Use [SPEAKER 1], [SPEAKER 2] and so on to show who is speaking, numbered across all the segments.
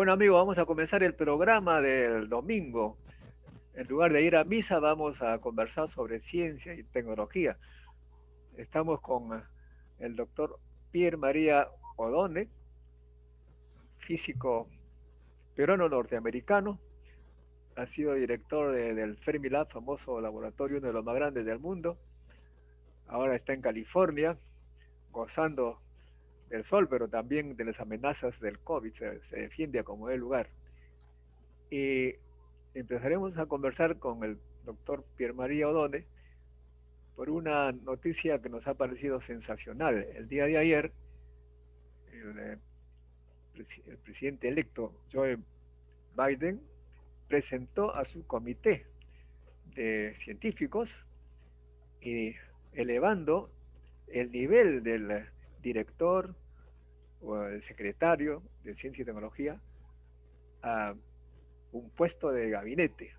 [SPEAKER 1] Bueno, amigo, vamos a comenzar el programa del domingo. En lugar de ir a misa, vamos a conversar sobre ciencia y tecnología. Estamos con el doctor Pierre María Odone, físico peruano norteamericano. Ha sido director del Fermilab, famoso laboratorio, uno de los más grandes del mundo. Ahora está en California, gozando del sol, pero también de las amenazas del COVID. Se defiende a como el lugar. Y empezaremos a conversar con el doctor Pierre María Odone por una noticia que nos ha parecido sensacional. El día de ayer, el, eh, el presidente electo Joe Biden presentó a su comité de científicos y elevando el nivel del director o el secretario de Ciencia y Tecnología a un puesto de gabinete.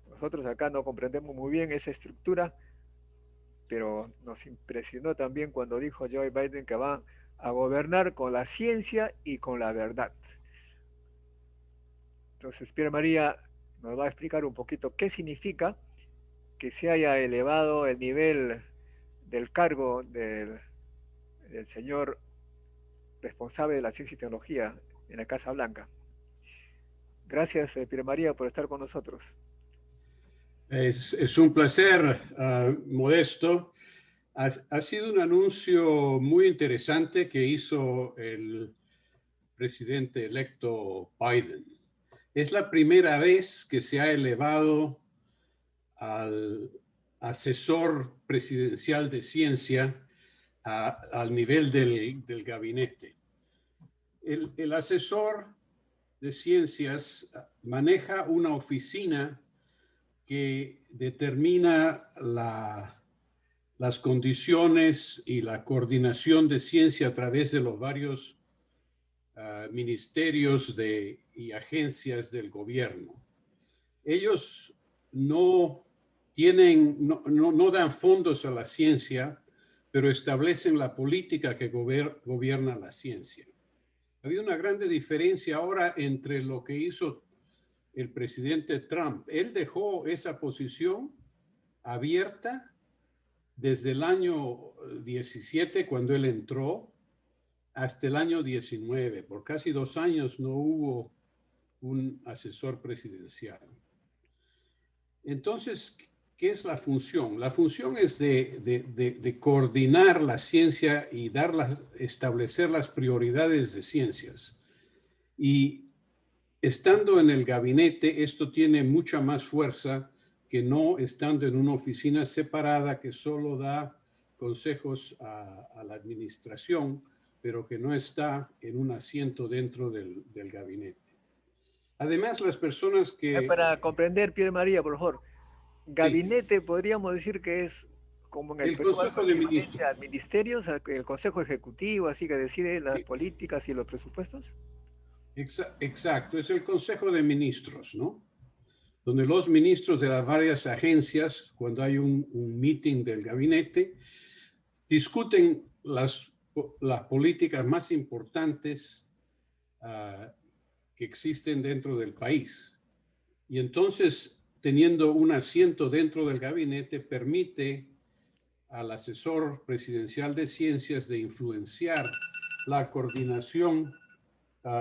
[SPEAKER 1] Nosotros acá no comprendemos muy bien esa estructura, pero nos impresionó también cuando dijo Joe Biden que va a gobernar con la ciencia y con la verdad. Entonces, Pierre María nos va a explicar un poquito qué significa que se haya elevado el nivel del cargo del señor responsable de la ciencia y tecnología en la Casa Blanca. Gracias, Pierre María, por estar con nosotros.
[SPEAKER 2] Es un placer, Modesto. Ha sido un anuncio muy interesante que hizo el presidente electo Biden. Es la primera vez que se ha elevado al asesor presidencial de ciencia al nivel del gabinete. El asesor de ciencias maneja una oficina que determina las condiciones y la coordinación de ciencia a través de los varios ministerios y agencias del gobierno. Ellos no dan fondos a la ciencia, pero establecen la política que gobierna la ciencia. Ha habido una grande diferencia ahora entre lo que hizo el presidente Trump. Él dejó esa posición abierta desde el año 17, cuando él entró, hasta el año 19. Por casi 2 años no hubo un asesor presidencial. Entonces, ¿qué es la función? La función es de coordinar la ciencia y establecer las prioridades de ciencias. Y estando en el gabinete, esto tiene mucha más fuerza que no estando en una oficina separada que solo da consejos a la administración, pero que no está en un asiento dentro del gabinete. Además, las personas que...
[SPEAKER 1] Para comprender, Pierre María, por favor,
[SPEAKER 2] Sí,
[SPEAKER 1] gabinete podríamos decir que es como en el
[SPEAKER 2] el
[SPEAKER 1] Perú
[SPEAKER 2] Consejo
[SPEAKER 1] algo
[SPEAKER 2] de
[SPEAKER 1] equivalente
[SPEAKER 2] Ministros.
[SPEAKER 1] a ministerios, el Consejo Ejecutivo, así que decide las
[SPEAKER 2] Sí,
[SPEAKER 1] políticas y los presupuestos.
[SPEAKER 2] exacto, es el Consejo de Ministros, ¿no? Donde los ministros de las varias agencias, cuando hay un meeting del gabinete, discuten las políticas más importantes que existen dentro del país. Y entonces, teniendo un asiento dentro del gabinete, permite al asesor presidencial de ciencias de influenciar la coordinación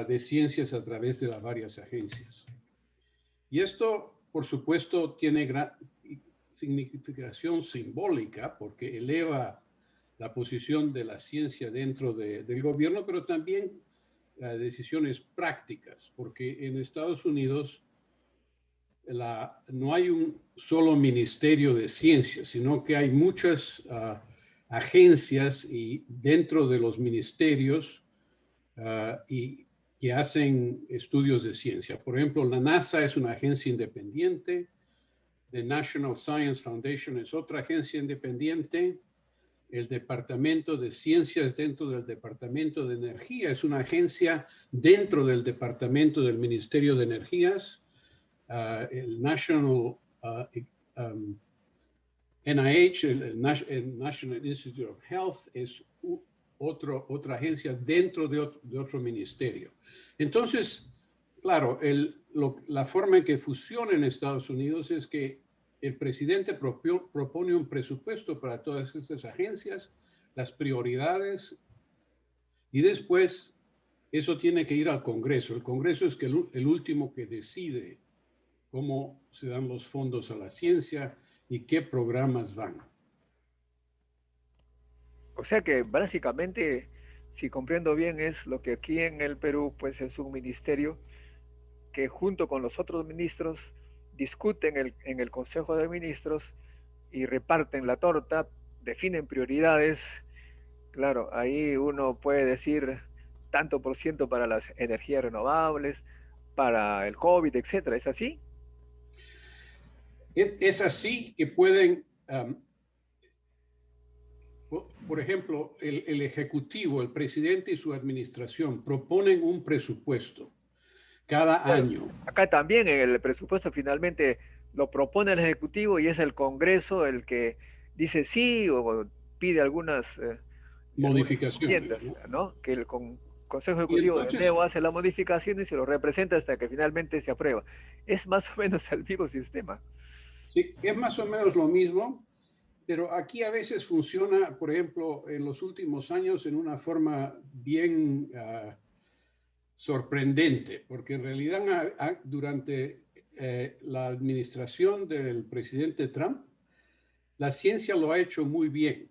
[SPEAKER 2] de ciencias a través de las varias agencias. Y esto, por supuesto, tiene gran significación simbólica porque eleva la posición de la ciencia dentro del gobierno, pero también decisiones prácticas, porque en Estados Unidos no hay un solo ministerio de ciencia, sino que hay muchas agencias y dentro de los ministerios y que hacen estudios de ciencia. Por ejemplo, la NASA es una agencia independiente, the National Science Foundation es otra agencia independiente, el Departamento de Ciencias dentro del Departamento de Energía es una agencia dentro del Departamento del Ministerio de Energías, el National NIH, el National Institute of Health, es otra agencia dentro de otro ministerio. Entonces, Claro, la forma en que funciona en Estados Unidos es que el presidente propone un presupuesto para todas estas agencias, las prioridades, y después eso tiene que ir al Congreso. El Congreso es el último que decide cómo se dan los fondos a la ciencia y qué programas van.
[SPEAKER 1] O sea que básicamente, si comprendo bien, es lo que aquí en el Perú pues es un ministerio que junto con los otros ministros discuten en el Consejo de Ministros y reparten la torta, definen prioridades. Claro, ahí uno puede decir tanto por ciento para las energías renovables, para el COVID, etcétera. ¿Es así?
[SPEAKER 2] Es así que pueden, por ejemplo, el Ejecutivo, el presidente y su administración proponen un presupuesto cada
[SPEAKER 1] Claro.
[SPEAKER 2] año.
[SPEAKER 1] Acá también en el presupuesto finalmente lo propone el Ejecutivo y es el Congreso el que dice sí o pide algunas
[SPEAKER 2] Modificaciones,
[SPEAKER 1] enmiendas,
[SPEAKER 2] ¿no?
[SPEAKER 1] ¿no? Que el Consejo
[SPEAKER 2] Y
[SPEAKER 1] Ejecutivo de
[SPEAKER 2] entonces,
[SPEAKER 1] nuevo hace la modificación y se lo representa hasta que finalmente se aprueba. Es más o menos el mismo sistema.
[SPEAKER 2] sí, es más o menos lo mismo, pero aquí a veces funciona, por ejemplo, en los últimos años en una forma bien sorprendente, porque en realidad durante la administración del presidente Trump, la ciencia lo ha hecho muy bien.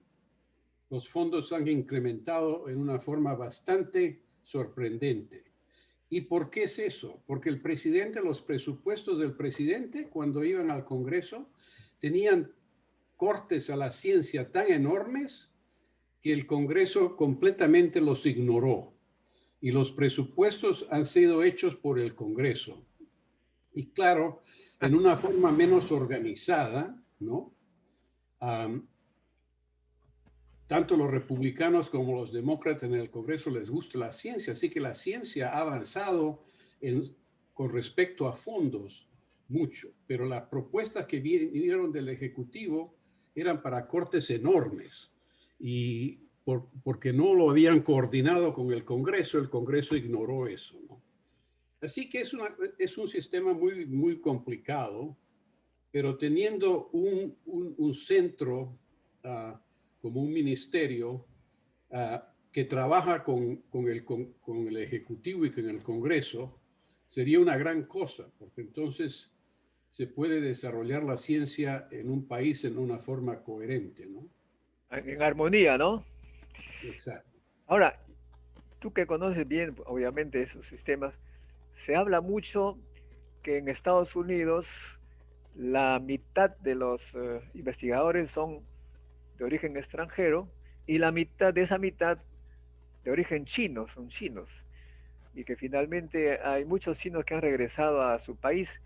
[SPEAKER 2] Los fondos han incrementado en una forma bastante sorprendente. ¿Y por qué es eso? Porque el presidente, los presupuestos del presidente, cuando iban al Congreso, tenían cortes a la ciencia tan enormes que el Congreso completamente los ignoró. Y los presupuestos han sido hechos por el Congreso. Y claro, en una forma menos organizada, ¿no? Um, Tanto los republicanos como los demócratas en el Congreso les gusta la ciencia, así que la ciencia ha avanzado con respecto a fondos mucho, pero las propuestas que vinieron del Ejecutivo eran para cortes enormes y porque no lo habían coordinado con el Congreso ignoró eso, ¿no? Así que es un sistema muy, muy complicado, pero teniendo un centro como un ministerio que trabaja con el Ejecutivo y con el Congreso, sería una gran cosa, porque entonces se puede desarrollar la ciencia en un país en una forma coherente, ¿no?
[SPEAKER 1] En armonía, ¿no?
[SPEAKER 2] Exacto.
[SPEAKER 1] Ahora, tú que conoces bien, obviamente, esos sistemas, se habla mucho que en Estados Unidos la mitad de los investigadores son de origen extranjero y la mitad de esa mitad de origen chino, son chinos. Y que finalmente hay muchos chinos que han regresado a su país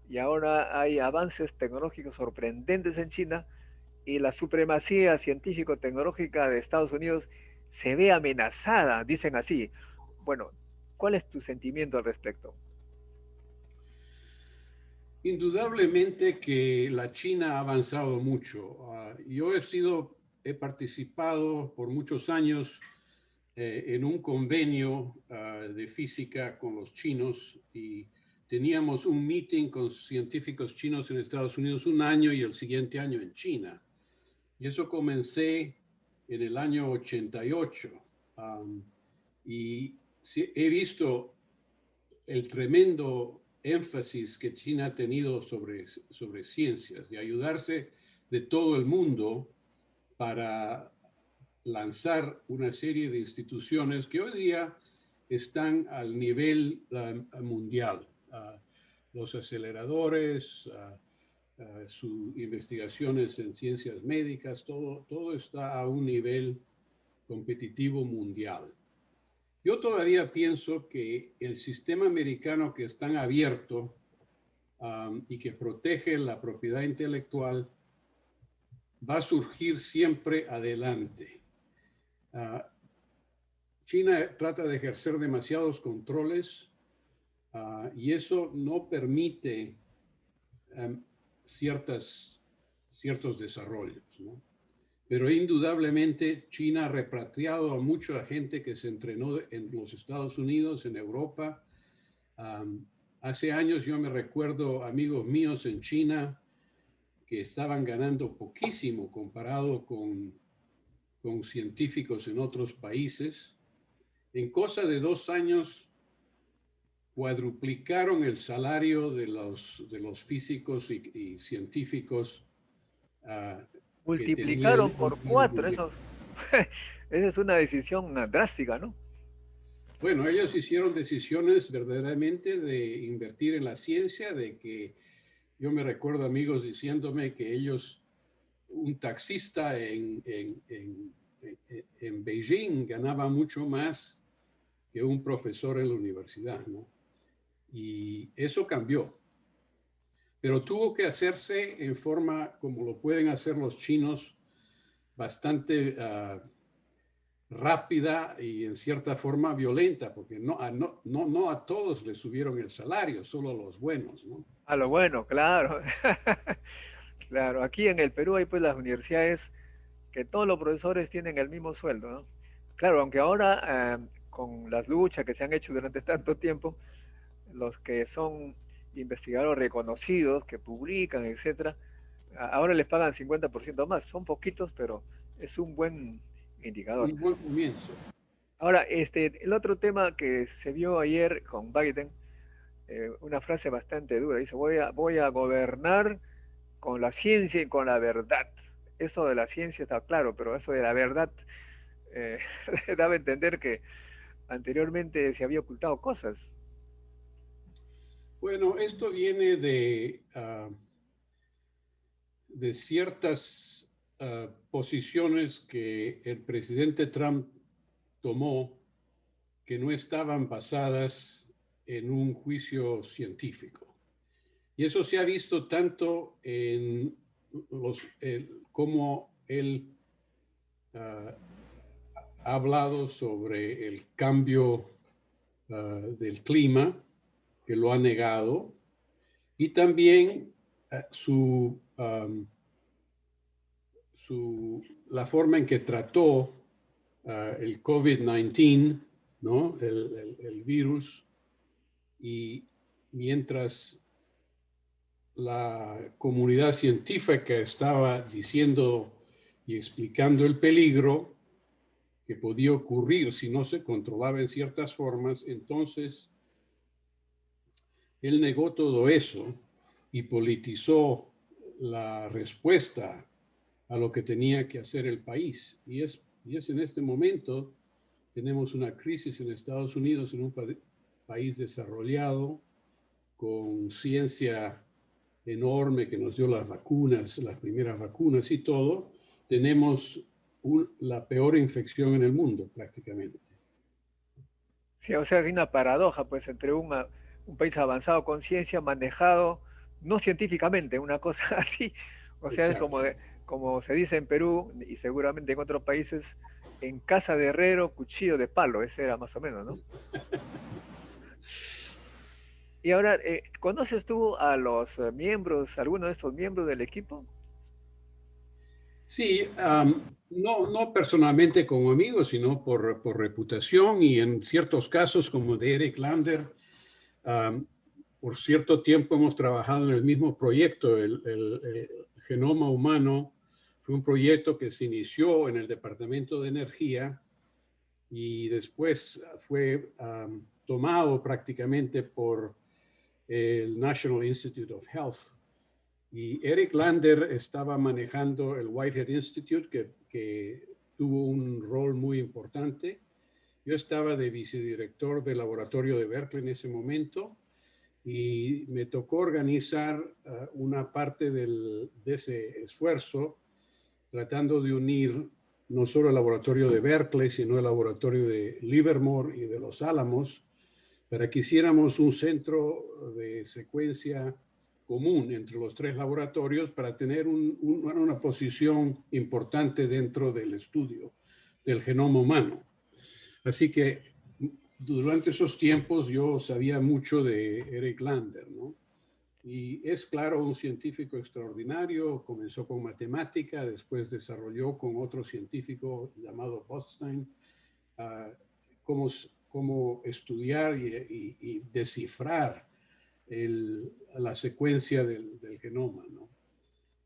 [SPEAKER 1] y ahora hay avances tecnológicos sorprendentes en China y la supremacía científico-tecnológica de Estados Unidos se ve amenazada, dicen así. Bueno, ¿cuál es tu sentimiento al respecto?
[SPEAKER 2] Indudablemente que la China ha avanzado mucho. Yo he participado por muchos años en un convenio de física con los chinos y teníamos un meeting con científicos chinos en Estados Unidos un año y el siguiente año en China. Y eso comencé en el año 88. Y he visto el tremendo énfasis que China ha tenido sobre ciencias, de ayudarse de todo el mundo para lanzar una serie de instituciones que hoy día están al nivel mundial. Los aceleradores, sus investigaciones en ciencias médicas, todo está a un nivel competitivo mundial. Yo todavía pienso que el sistema americano que es tan abierto y que protege la propiedad intelectual va a surgir siempre adelante. China trata de ejercer demasiados controles y eso no permite ciertos desarrollos, ¿no? Pero indudablemente China ha repatriado a mucha gente que se entrenó en los Estados Unidos, en Europa, Hace años yo me recuerdo amigos míos en China que estaban ganando poquísimo comparado con científicos en otros países. En cosa de 2 años cuadruplicaron el salario de los físicos y científicos que tenían
[SPEAKER 1] Multiplicaron
[SPEAKER 2] un
[SPEAKER 1] por
[SPEAKER 2] cargo
[SPEAKER 1] 4,
[SPEAKER 2] público.
[SPEAKER 1] eso, esa es una decisión drástica, ¿no?
[SPEAKER 2] Bueno, ellos hicieron decisiones verdaderamente de invertir en la ciencia, de que yo me recuerdo amigos diciéndome que ellos, un taxista en Beijing ganaba mucho más que un profesor en la universidad, ¿no? Y eso cambió, pero tuvo que hacerse en forma como lo pueden hacer los chinos, bastante rápida y en cierta forma violenta, porque no a todos les subieron el salario, solo a los buenos, ¿no?
[SPEAKER 1] A lo bueno, claro. Claro, aquí en el Perú hay pues las universidades que todos los profesores tienen el mismo sueldo, ¿no? Claro, aunque ahora con las luchas que se han hecho durante tanto tiempo, los que son investigadores reconocidos, que publican, etcétera, ahora les pagan 50% más. Son poquitos, pero es un buen indicador.
[SPEAKER 2] Un buen comienzo.
[SPEAKER 1] Ahora, el otro tema que se vio ayer con Biden, una frase bastante dura, dice, voy a gobernar con la ciencia y con la verdad. Eso de la ciencia está claro, pero eso de la verdad eh, daba a entender que anteriormente se había ocultado cosas.
[SPEAKER 2] Bueno, esto viene de ciertas posiciones que el presidente Trump tomó que no estaban basadas en un juicio científico. Y eso se ha visto tanto en cómo él ha hablado sobre el cambio del clima, que lo ha negado, y también la forma en que trató el COVID-19, ¿no? El virus, y mientras la comunidad científica estaba diciendo y explicando el peligro que podía ocurrir si no se controlaba en ciertas formas, entonces él negó todo eso y politizó la respuesta a lo que tenía que hacer el país. Y es en este momento, tenemos una crisis en Estados Unidos, en un país desarrollado, con ciencia enorme que nos dio las vacunas, las primeras vacunas y todo, tenemos la peor infección en el mundo prácticamente.
[SPEAKER 1] Sí, o sea, hay una paradoja pues entre un país avanzado con ciencia manejado no científicamente, una cosa así. O sea, es
[SPEAKER 2] Exacto.
[SPEAKER 1] como se dice en Perú y seguramente en otros países, en casa de herrero, cuchillo de palo, ese era más o menos, ¿no? Y ahora, ¿conoces tú a los miembros, algunos de estos miembros del equipo?
[SPEAKER 2] Sí, no personalmente como amigo, sino por reputación y en ciertos casos como de Eric Lander, por cierto tiempo hemos trabajado en el mismo proyecto, el genoma humano. Fue un proyecto que se inició en el Departamento de Energía y después fue tomado prácticamente por el National Institute of Health. Y Eric Lander estaba manejando el Whitehead Institute, que tuvo un rol muy importante. Yo estaba de vicedirector del laboratorio de Berkeley en ese momento y me tocó organizar una parte de ese esfuerzo, tratando de unir no solo el laboratorio de Berkeley, sino el laboratorio de Livermore y de Los Álamos, para que hiciéramos un centro de secuencia común entre los 3 laboratorios para tener una posición importante dentro del estudio del genoma humano. Así que durante esos tiempos yo sabía mucho de Eric Lander, ¿no? Y es claro un científico extraordinario, comenzó con matemática, después desarrolló con otro científico llamado Botstein, cómo, cómo estudiar y descifrar la secuencia del genoma, ¿no?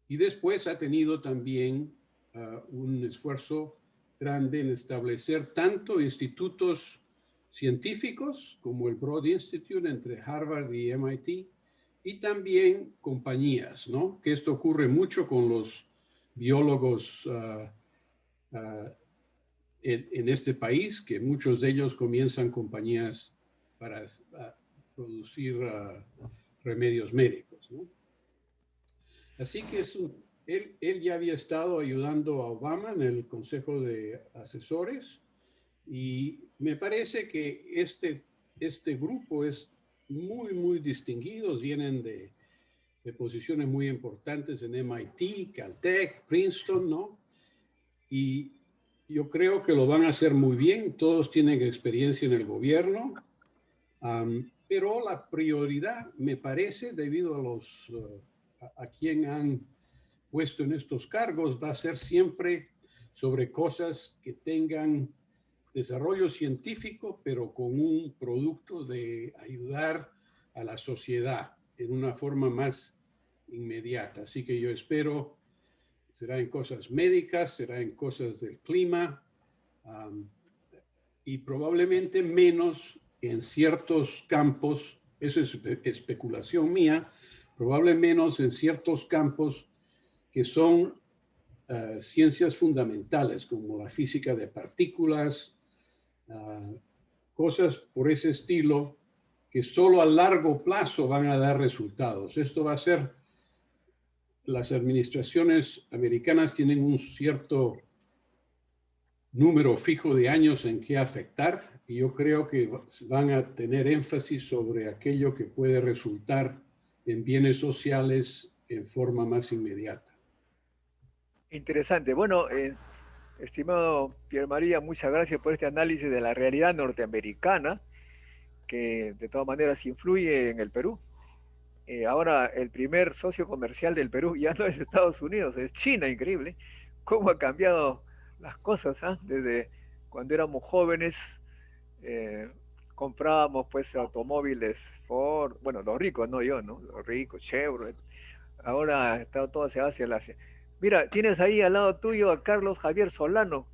[SPEAKER 2] Y después ha tenido también un esfuerzo grande en establecer tanto institutos científicos como el Broad Institute entre Harvard y MIT, y también compañías, ¿no? Que esto ocurre mucho con los biólogos en este país, que muchos de ellos comienzan compañías para producir remedios médicos, ¿no? Así que él ya había estado ayudando a Obama en el Consejo de Asesores, y me parece que este grupo es muy distinguidos, vienen de posiciones muy importantes en MIT, Caltech, Princeton, ¿no? Y yo creo que lo van a hacer muy bien, todos tienen experiencia en el gobierno, pero la prioridad, me parece, debido a quien han puesto en estos cargos, va a ser siempre sobre cosas que tengan desarrollo científico, pero con un producto de ayudar a la sociedad en una forma más inmediata. Así que yo espero, será en cosas médicas, será en cosas del clima, y probablemente menos en ciertos campos, eso es especulación mía, probablemente menos en ciertos campos que son ciencias fundamentales, como la física de partículas, cosas por ese estilo que solo a largo plazo van a dar resultados. Esto va a ser, las administraciones americanas tienen un cierto número fijo de años en que afectar, y yo creo que van a tener énfasis sobre aquello que puede resultar en bienes sociales en forma más inmediata.
[SPEAKER 1] Interesante. Bueno, estimado Pierre María, muchas gracias por este análisis de la realidad norteamericana, que de todas maneras influye en el Perú. Ahora el primer socio comercial del Perú ya no es Estados Unidos, es China, increíble. ¿Cómo ha cambiado las cosas? Desde cuando éramos jóvenes, eh, comprábamos pues automóviles Ford, bueno, los ricos, no yo, ¿no? Los ricos, Chevrolet. Ahora está todo se va hacia el Asia. Mira, tienes ahí al lado tuyo a Carlos Javier Solano,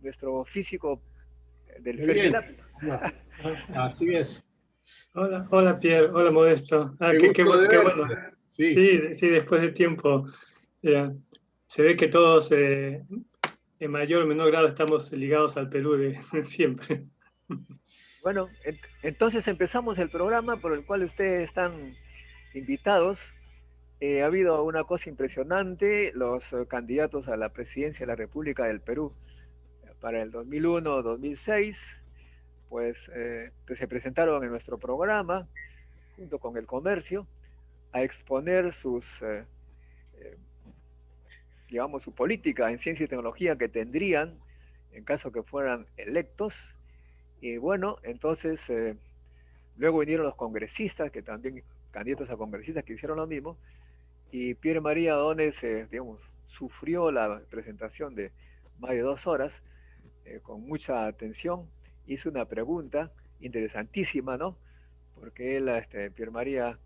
[SPEAKER 1] nuestro físico del
[SPEAKER 2] Muy bien.
[SPEAKER 1] Fermilab.
[SPEAKER 2] Así es.
[SPEAKER 3] Hola Pierre, hola Modesto. Qué bueno.
[SPEAKER 2] Sí.
[SPEAKER 3] Sí, después de tiempo. Ya, se ve que todos en mayor o menor grado estamos ligados al Perú de siempre.
[SPEAKER 1] Bueno, entonces empezamos el programa por el cual ustedes están invitados. Ha habido una cosa impresionante, los candidatos a la presidencia de la República del Perú para el 2001-2006, pues que se presentaron en nuestro programa junto con el comercio a exponer digamos, su política en ciencia y tecnología que tendrían en caso que fueran electos. Y bueno, entonces luego vinieron los congresistas, que también candidatos a congresistas que hicieron lo mismo, y Pierre María Donés, digamos, sufrió la presentación de más de 2 horas con mucha atención, hizo una pregunta interesantísima, ¿no? Porque él, Pierre María,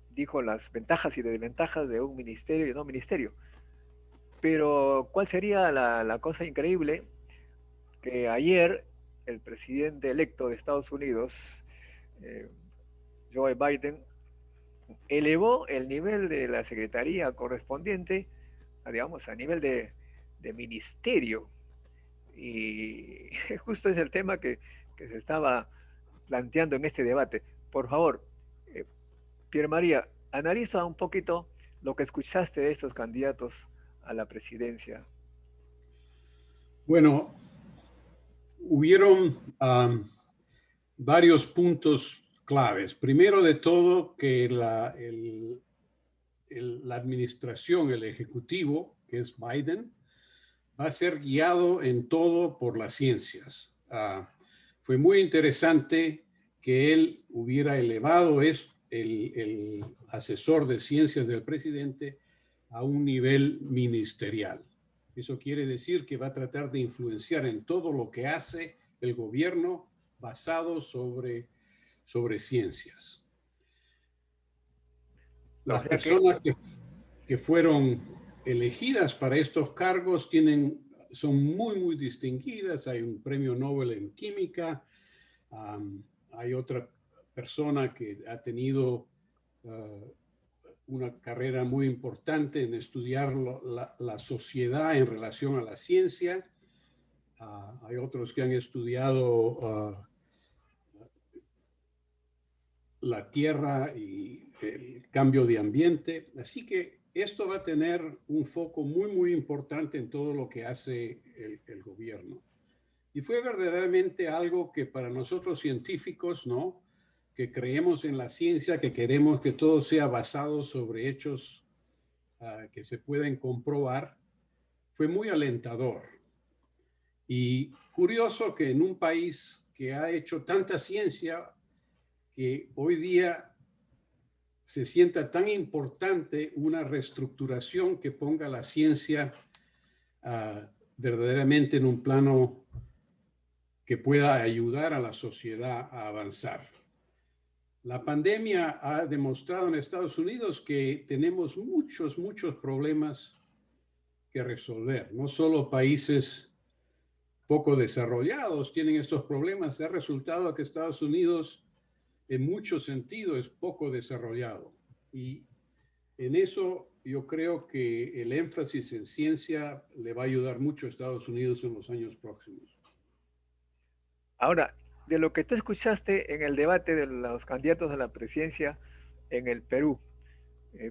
[SPEAKER 1] dijo las ventajas y desventajas de un ministerio y no ministerio. Pero, ¿cuál sería la cosa increíble? Que ayer el presidente electo de Estados Unidos, Joe Biden, elevó el nivel de la secretaría correspondiente, digamos, a nivel de ministerio. Y justo es el tema que se estaba planteando en este debate. Por favor, Pierre María, analiza un poquito lo que escuchaste de estos candidatos a la presidencia.
[SPEAKER 2] Bueno, hubieron varios puntos claves. Primero de todo, que la administración, el ejecutivo, que es Biden, va a ser guiado en todo por las ciencias. Fue muy interesante que él hubiera elevado el asesor de ciencias del presidente a un nivel ministerial. Eso quiere decir que va a tratar de influenciar en todo lo que hace el gobierno basado sobre ciencias. Las personas que fueron elegidas para estos cargos son muy distinguidas. Hay un premio Nobel en química. Hay otra persona que ha tenido una carrera muy importante en estudiar la sociedad en relación a la ciencia. Hay otros que han estudiado la tierra y el cambio de ambiente. Así que esto va a tener un foco muy importante en todo lo que hace el gobierno. Y fue verdaderamente algo que para nosotros científicos, ¿no?, que creemos en la ciencia, que queremos que todo sea basado sobre hechos que se pueden comprobar, fue muy alentador. Y curioso que en un país que ha hecho tanta ciencia, que hoy día se sienta tan importante una reestructuración que ponga la ciencia verdaderamente en un plano que pueda ayudar a la sociedad a avanzar. La pandemia ha demostrado en Estados Unidos que tenemos muchos problemas que resolver. No solo países poco desarrollados tienen estos problemas. Ha resultado que Estados Unidos en muchos sentidos es poco desarrollado. Y en eso yo creo que el énfasis en ciencia le va a ayudar mucho a Estados Unidos en los años próximos.
[SPEAKER 1] Ahora, de lo que tú escuchaste en el debate de los candidatos a la presidencia en el Perú,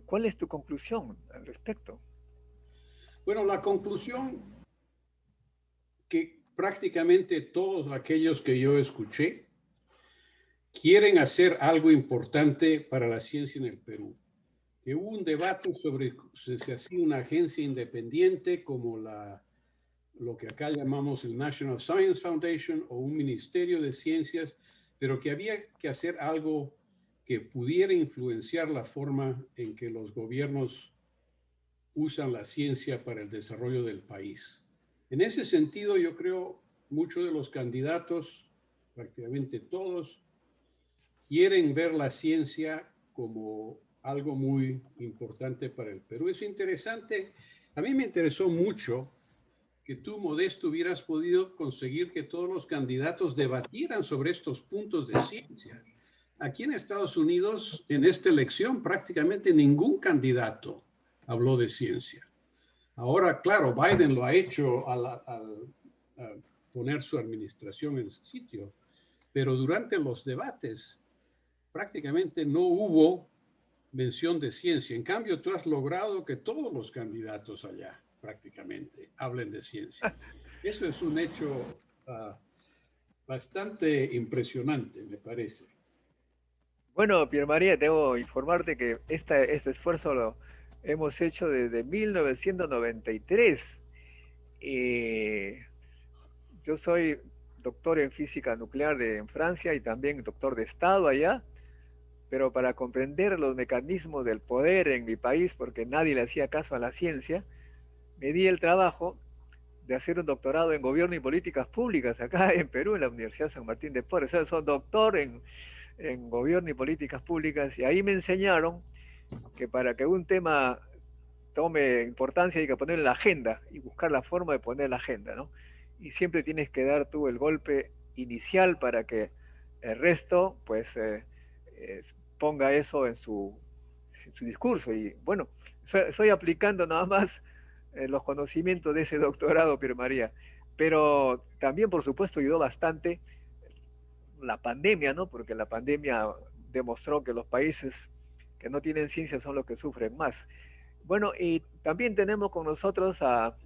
[SPEAKER 1] ¿cuál es tu conclusión al respecto?
[SPEAKER 2] Bueno, la conclusión que prácticamente todos aquellos que yo escuché quieren hacer algo importante para la ciencia en el Perú. Que hubo un debate sobre si se hacía una agencia independiente como lo que acá llamamos el National Science Foundation o un ministerio de ciencias, pero que había que hacer algo que pudiera influenciar la forma en que los gobiernos usan la ciencia para el desarrollo del país. En ese sentido, yo creo muchos de los candidatos, prácticamente todos, quieren ver la ciencia como algo muy importante para el Perú. Es interesante, a mí me interesó mucho que tú, Modesto, hubieras podido conseguir que todos los candidatos debatieran sobre estos puntos de ciencia. Aquí en Estados Unidos, en esta elección, prácticamente ningún candidato habló de ciencia. Ahora, claro, Biden lo ha hecho al poner su administración en ese sitio, pero durante los debates prácticamente no hubo mención de ciencia. En cambio, tú has logrado que todos los candidatos allá prácticamente hablen de ciencia. Eso es un hecho bastante impresionante, me parece.
[SPEAKER 1] Bueno, Pierre María, debo informarte que este esfuerzo lo hemos hecho desde 1993. Yo soy doctor en física nuclear en Francia y también doctor de Estado allá, pero para comprender los mecanismos del poder en mi país, porque nadie le hacía caso a la ciencia, me di el trabajo de hacer un doctorado en gobierno y políticas públicas acá en Perú, en la Universidad San Martín de Porres. O sea, soy doctor en gobierno y políticas públicas, y ahí me enseñaron que para que un tema tome importancia hay que ponerlo en la agenda y buscar la forma de poner la agenda, ¿no? Y siempre tienes que dar tú el golpe inicial para que el resto, pues, ponga eso en su discurso. Y bueno, estoy aplicando nada más los conocimientos de ese doctorado, Pierre María. Pero también, por supuesto, ayudó bastante la pandemia, ¿no? Porque la pandemia demostró que los países que no tienen ciencia son los que sufren más. Bueno, y también tenemos con nosotros a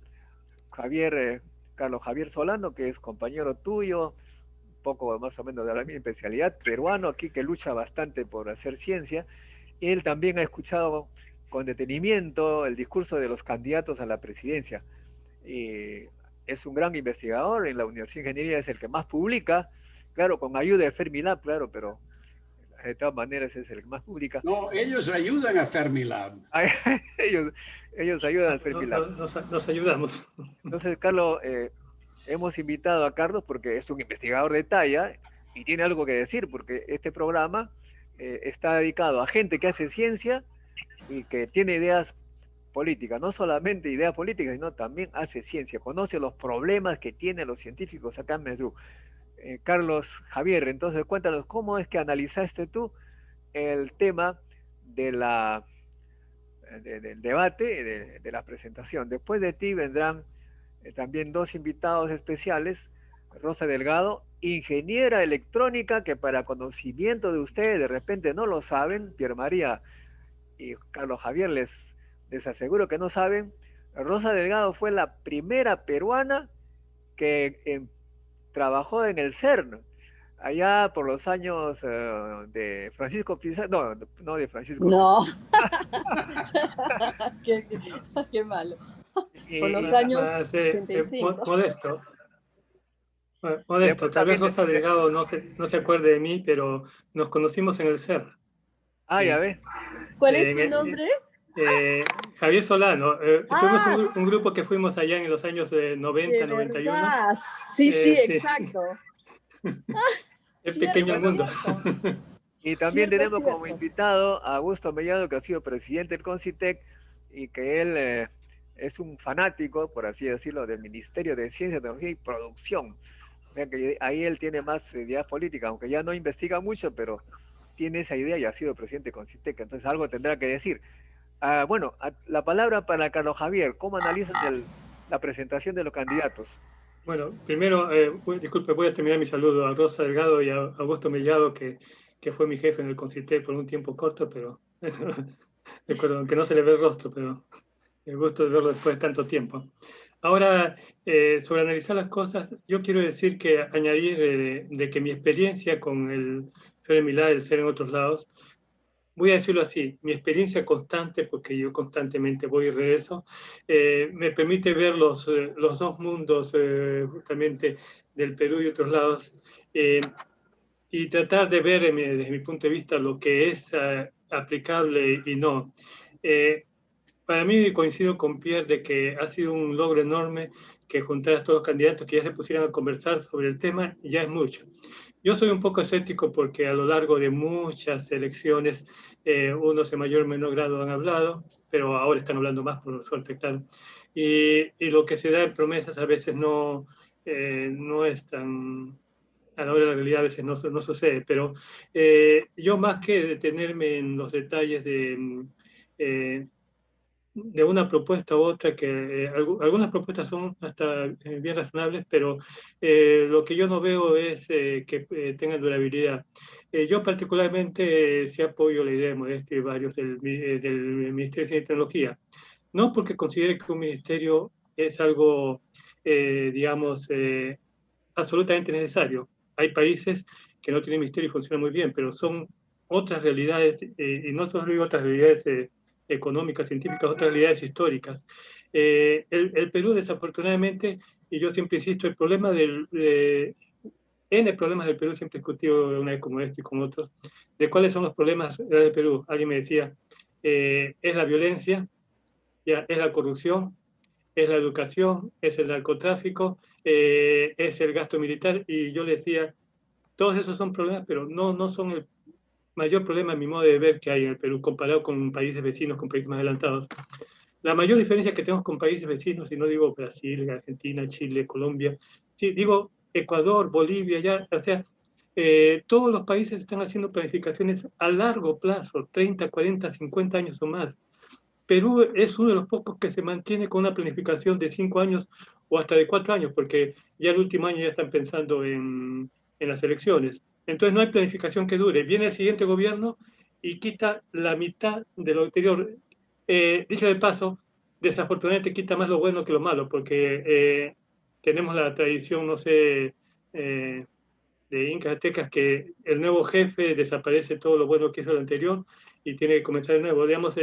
[SPEAKER 1] Carlos Javier Solano, que es compañero tuyo, un poco más o menos de la misma especialidad, peruano aquí que lucha bastante por hacer ciencia. Él también ha escuchado con detenimiento el discurso de los candidatos a la presidencia. Es un gran investigador en la Universidad de Ingeniería, es el que más publica, claro, con ayuda de Fermilab, claro, pero de todas maneras es el que más publica.
[SPEAKER 2] No, ellos ayudan a Fermilab.
[SPEAKER 1] ellos ayudan a Fermilab.
[SPEAKER 3] Nos ayudamos.
[SPEAKER 1] Entonces, Carlos, hemos invitado a Carlos porque es un investigador de talla y tiene algo que decir, porque este programa está dedicado a gente que hace ciencia y que tiene ideas políticas, no solamente ideas políticas, sino también hace ciencia, conoce los problemas que tienen los científicos acá en Perú. Carlos Javier, entonces cuéntanos cómo es que analizaste tú el tema de del debate, de la presentación. Después de ti vendrán también dos invitados especiales, Rosa Delgado, ingeniera electrónica, que para conocimiento de ustedes de repente no lo saben, Pierre María y Carlos Javier les aseguro que no saben, Rosa Delgado fue la primera peruana que trabajó en el CERN, allá por los años de Francisco Pizarro, no, no de Francisco
[SPEAKER 4] No, qué malo. Por los años 85.
[SPEAKER 3] Modesto. Modesto, tal vez Rosa Delgado no se acuerde de mí, pero nos conocimos en el CERN.
[SPEAKER 1] Ah, ya ves.
[SPEAKER 4] ¿Cuál es tu nombre?
[SPEAKER 3] Javier Solano. Fuimos un grupo que fuimos allá en los años 90, 91.
[SPEAKER 4] Sí, exacto.
[SPEAKER 3] Es pequeño el mundo.
[SPEAKER 1] Y también tenemos como invitado a Augusto Mellado, que ha sido presidente del CONCITEC y que él es un fanático, por así decirlo, del Ministerio de Ciencia, Tecnología y Producción. O sea que ahí él tiene más ideas políticas, aunque ya no investiga mucho, pero tiene esa idea y ha sido presidente del CONCITEC, entonces algo tendrá que decir. Bueno, la palabra para Carlos Javier, ¿cómo analizas la presentación de los candidatos?
[SPEAKER 3] Bueno, primero, disculpe, voy a terminar mi saludo a Rosa Delgado y a Augusto Mellado, que fue mi jefe en el CONCITEC por un tiempo corto, pero recuerdo que no se le ve el rostro, pero el gusto de verlo después de tanto tiempo. Ahora, sobre analizar las cosas, yo quiero decir que añadir de que mi experiencia con el FERMILAT, el ser en otros lados, voy a decirlo así, mi experiencia constante, porque yo constantemente voy y regreso, me permite ver los dos mundos justamente del Perú y otros lados, y tratar de ver desde mi punto de vista lo que es aplicable y no. Para mí coincido con Pierre de que ha sido un logro enorme que juntar a todos los candidatos que ya se pusieran a conversar sobre el tema, ya es mucho. Yo soy un poco escéptico porque a lo largo de muchas elecciones, unos en mayor o menor grado han hablado, pero ahora están hablando más por suerte, claro. Y lo que se da en promesas a veces no es tan... A la hora de la realidad a veces no sucede, pero yo más que detenerme en los detalles de una propuesta u otra, que algunas propuestas son hasta bien razonables, pero lo que yo no veo es que tengan durabilidad. Yo particularmente sí apoyo la idea de Modesto y varios del Ministerio de Ciencia y Tecnología, no porque considere que un ministerio es algo, digamos, absolutamente necesario. Hay países que no tienen ministerio y funcionan muy bien, pero son otras realidades, y no solo digo otras realidades económicas, científicas, otras realidades históricas. El Perú, desafortunadamente, y yo siempre insisto, el problema N problemas del Perú, siempre he discutido una vez como este y con otros, de cuáles son los problemas del Perú. Alguien me decía, es la violencia, es la corrupción, es la educación, es el narcotráfico, es el gasto militar, y yo le decía, todos esos son problemas, pero no son el mayor problema, a mi modo de ver, que hay en el Perú comparado con países vecinos, con países más adelantados. La mayor diferencia que tenemos con países vecinos, y no digo Brasil, Argentina, Chile, Colombia, sí, digo Ecuador, Bolivia, ya, o sea, todos los países están haciendo planificaciones a largo plazo, 30, 40, 50 años o más. Perú es uno de los pocos que se mantiene con una planificación de 5 años o hasta de 4 años, porque ya el último año ya están pensando en las elecciones. Entonces no hay planificación que dure. Viene el siguiente gobierno y quita la mitad de lo anterior. Dicho de paso, desafortunadamente quita más lo bueno que lo malo, porque tenemos la tradición, no sé, de incas aztecas, que el nuevo jefe desaparece todo lo bueno que hizo el anterior y tiene que comenzar de nuevo. Digamos,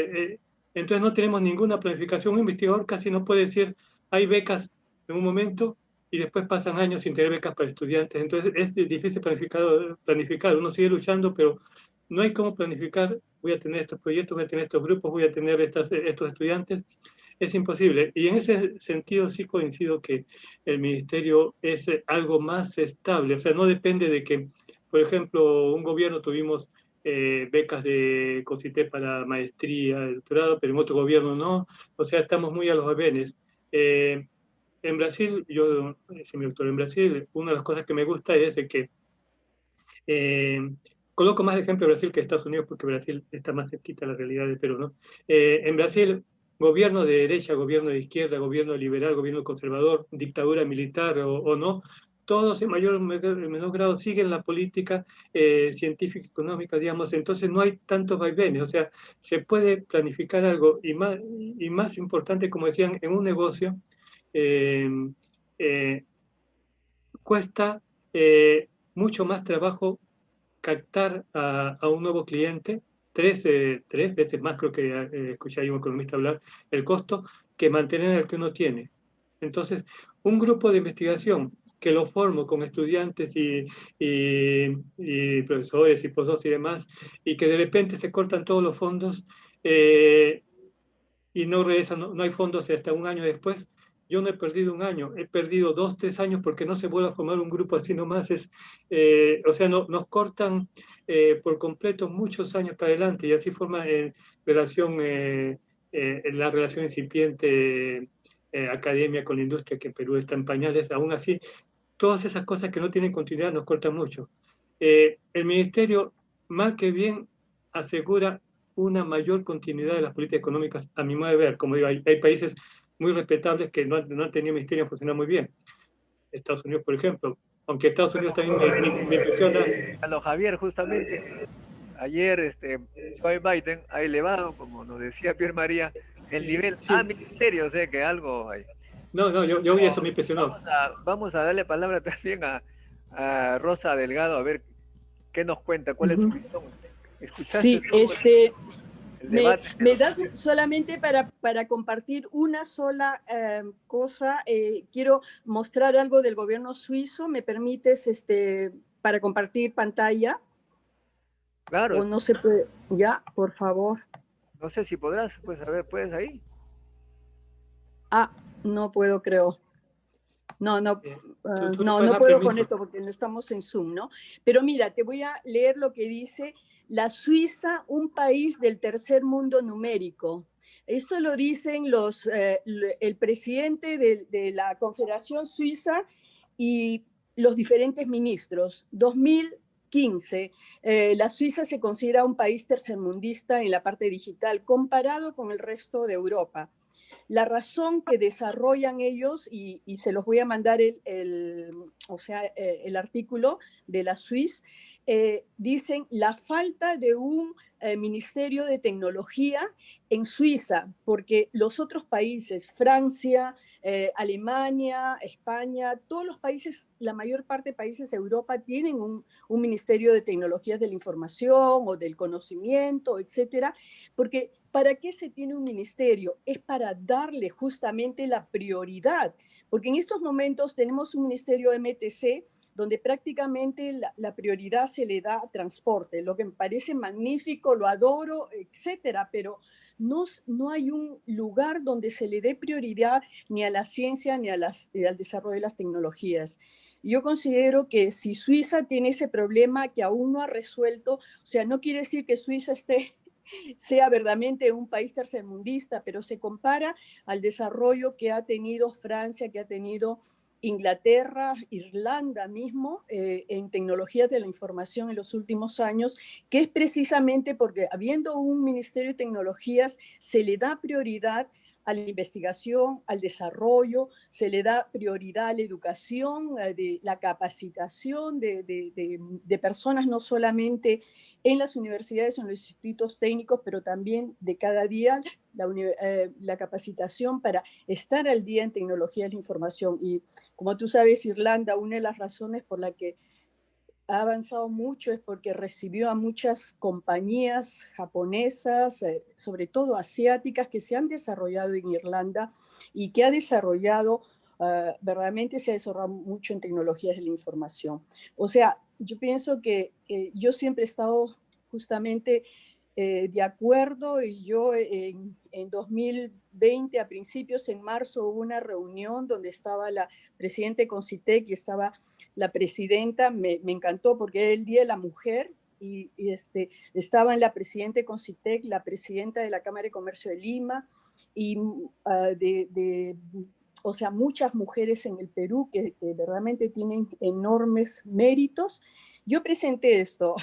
[SPEAKER 3] entonces no tenemos ninguna planificación. Un investigador casi no puede decir, hay becas en un momento y después pasan años sin tener becas para estudiantes. Entonces es difícil planificar. Uno sigue luchando, pero no hay cómo planificar. Voy a tener estos proyectos, voy a tener estos grupos, voy a tener estos estudiantes. es imposible. Y en ese sentido sí coincido que el ministerio es algo más estable, o sea, no depende de que, por ejemplo, un gobierno tuvimos becas de COSITE para maestría, doctorado, pero en otro gobierno no, o sea, estamos muy a los vaivenes. En Brasil, yo hice mi doctorado en Brasil, una de las cosas que me gusta es de que eh, coloco más de ejemplo Brasil que Estados Unidos porque Brasil está más cerquita a la realidad de Perú, ¿no? En Brasil, gobierno de derecha, gobierno de izquierda, gobierno liberal, gobierno conservador, dictadura militar o no, todos en mayor o menor grado siguen la política científica, económica, digamos, entonces no hay tantos vaivenes, o sea, se puede planificar algo y más importante, como decían, en un negocio, eh, eh, cuesta mucho más trabajo captar a un nuevo cliente, tres veces más, creo que escuché a un economista hablar, el costo, que mantener el que uno tiene. Entonces, un grupo de investigación que lo formo con estudiantes y profesores y postdocs y demás, y que de repente se cortan todos los fondos y no regresan, no hay fondos hasta un año después. Yo no he perdido un año, he perdido 2, 3 años porque no se vuelve a formar un grupo así nomás. O sea, nos cortan por completo muchos años para adelante y así forma la relación incipiente academia con la industria que en Perú está en pañales. Aún así, todas esas cosas que no tienen continuidad nos cortan mucho. El ministerio, más que bien, asegura una mayor continuidad de las políticas económicas, a mi modo de ver. Como digo, hay países muy respetables que no han tenido ministerio funcionar muy bien. Estados Unidos, por ejemplo. Aunque Estados Unidos también me impresiona.
[SPEAKER 1] A lo Javier, justamente, ayer Joe Biden ha elevado, como nos decía Pierre María, el nivel
[SPEAKER 3] Sí.
[SPEAKER 1] a ministerio, o sea que algo hay.
[SPEAKER 3] No, yo vi eso, me impresionó.
[SPEAKER 1] Vamos a darle palabra también a Rosa Delgado, a ver qué nos cuenta, cuál es su opinión. ¿Escuchaste
[SPEAKER 4] Sí,
[SPEAKER 1] el debate?
[SPEAKER 4] me das solamente para compartir una sola cosa. Quiero mostrar algo del gobierno suizo. ¿Me permites para compartir pantalla?
[SPEAKER 1] Claro,
[SPEAKER 4] O no se puede. Ya, por favor.
[SPEAKER 1] no sé si podrás, pues a ver, ¿puedes ahí?
[SPEAKER 4] Ah, no puedo, creo. No
[SPEAKER 3] Tú
[SPEAKER 4] puedo
[SPEAKER 3] permiso.
[SPEAKER 4] con esto porque no estamos en Zoom, ¿no? Pero mira, te voy a leer lo que dice la Suiza, un país del tercer mundo numérico. Esto lo dicen el presidente de la Confederación Suiza y los diferentes ministros. 2015, la Suiza se considera un país tercermundista en la parte digital comparado con el resto de Europa. La razón que desarrollan ellos, y se los voy a mandar el artículo de la Swiss, dicen la falta de un ministerio de tecnología en Suiza, porque los otros países, Francia, Alemania, España, todos los países, la mayor parte de países de Europa tienen un ministerio de tecnologías de la información o del conocimiento, etcétera, porque ¿para qué se tiene un ministerio? Es para darle justamente la prioridad, porque en estos momentos tenemos un ministerio MTC donde prácticamente la prioridad se le da a transporte, lo que me parece magnífico, lo adoro, etcétera, pero no hay un lugar donde se le dé prioridad ni a la ciencia ni al desarrollo de las tecnologías. Yo considero que si Suiza tiene ese problema que aún no ha resuelto, o sea, no quiere decir que Suiza sea verdaderamente un país tercermundista, pero se compara al desarrollo que ha tenido Francia, que ha tenido Inglaterra, Irlanda mismo, en tecnologías de la información en los últimos años, que es precisamente porque habiendo un Ministerio de Tecnologías se le da prioridad a la investigación, al desarrollo, se le da prioridad a la educación, de la capacitación de personas, no solamente en las universidades o en los institutos técnicos, pero también de cada día la capacitación para estar al día en tecnología de la información. Y como tú sabes, Irlanda, una de las razones por la que ha avanzado mucho es porque recibió a muchas compañías japonesas, sobre todo asiáticas, que se han desarrollado en Irlanda y que verdaderamente se ha desarrollado mucho en tecnologías de la información. O sea, yo pienso que yo siempre he estado justamente de acuerdo y yo en en 2020, a principios, en marzo, hubo una reunión donde estaba la presidenta de Concitec y estaba la presidenta. Me encantó porque era el Día de la Mujer y estaban la presidenta de Concitec, la presidenta de la Cámara de Comercio de Lima y o sea, muchas mujeres en el Perú que verdaderamente tienen enormes méritos. Yo presenté esto,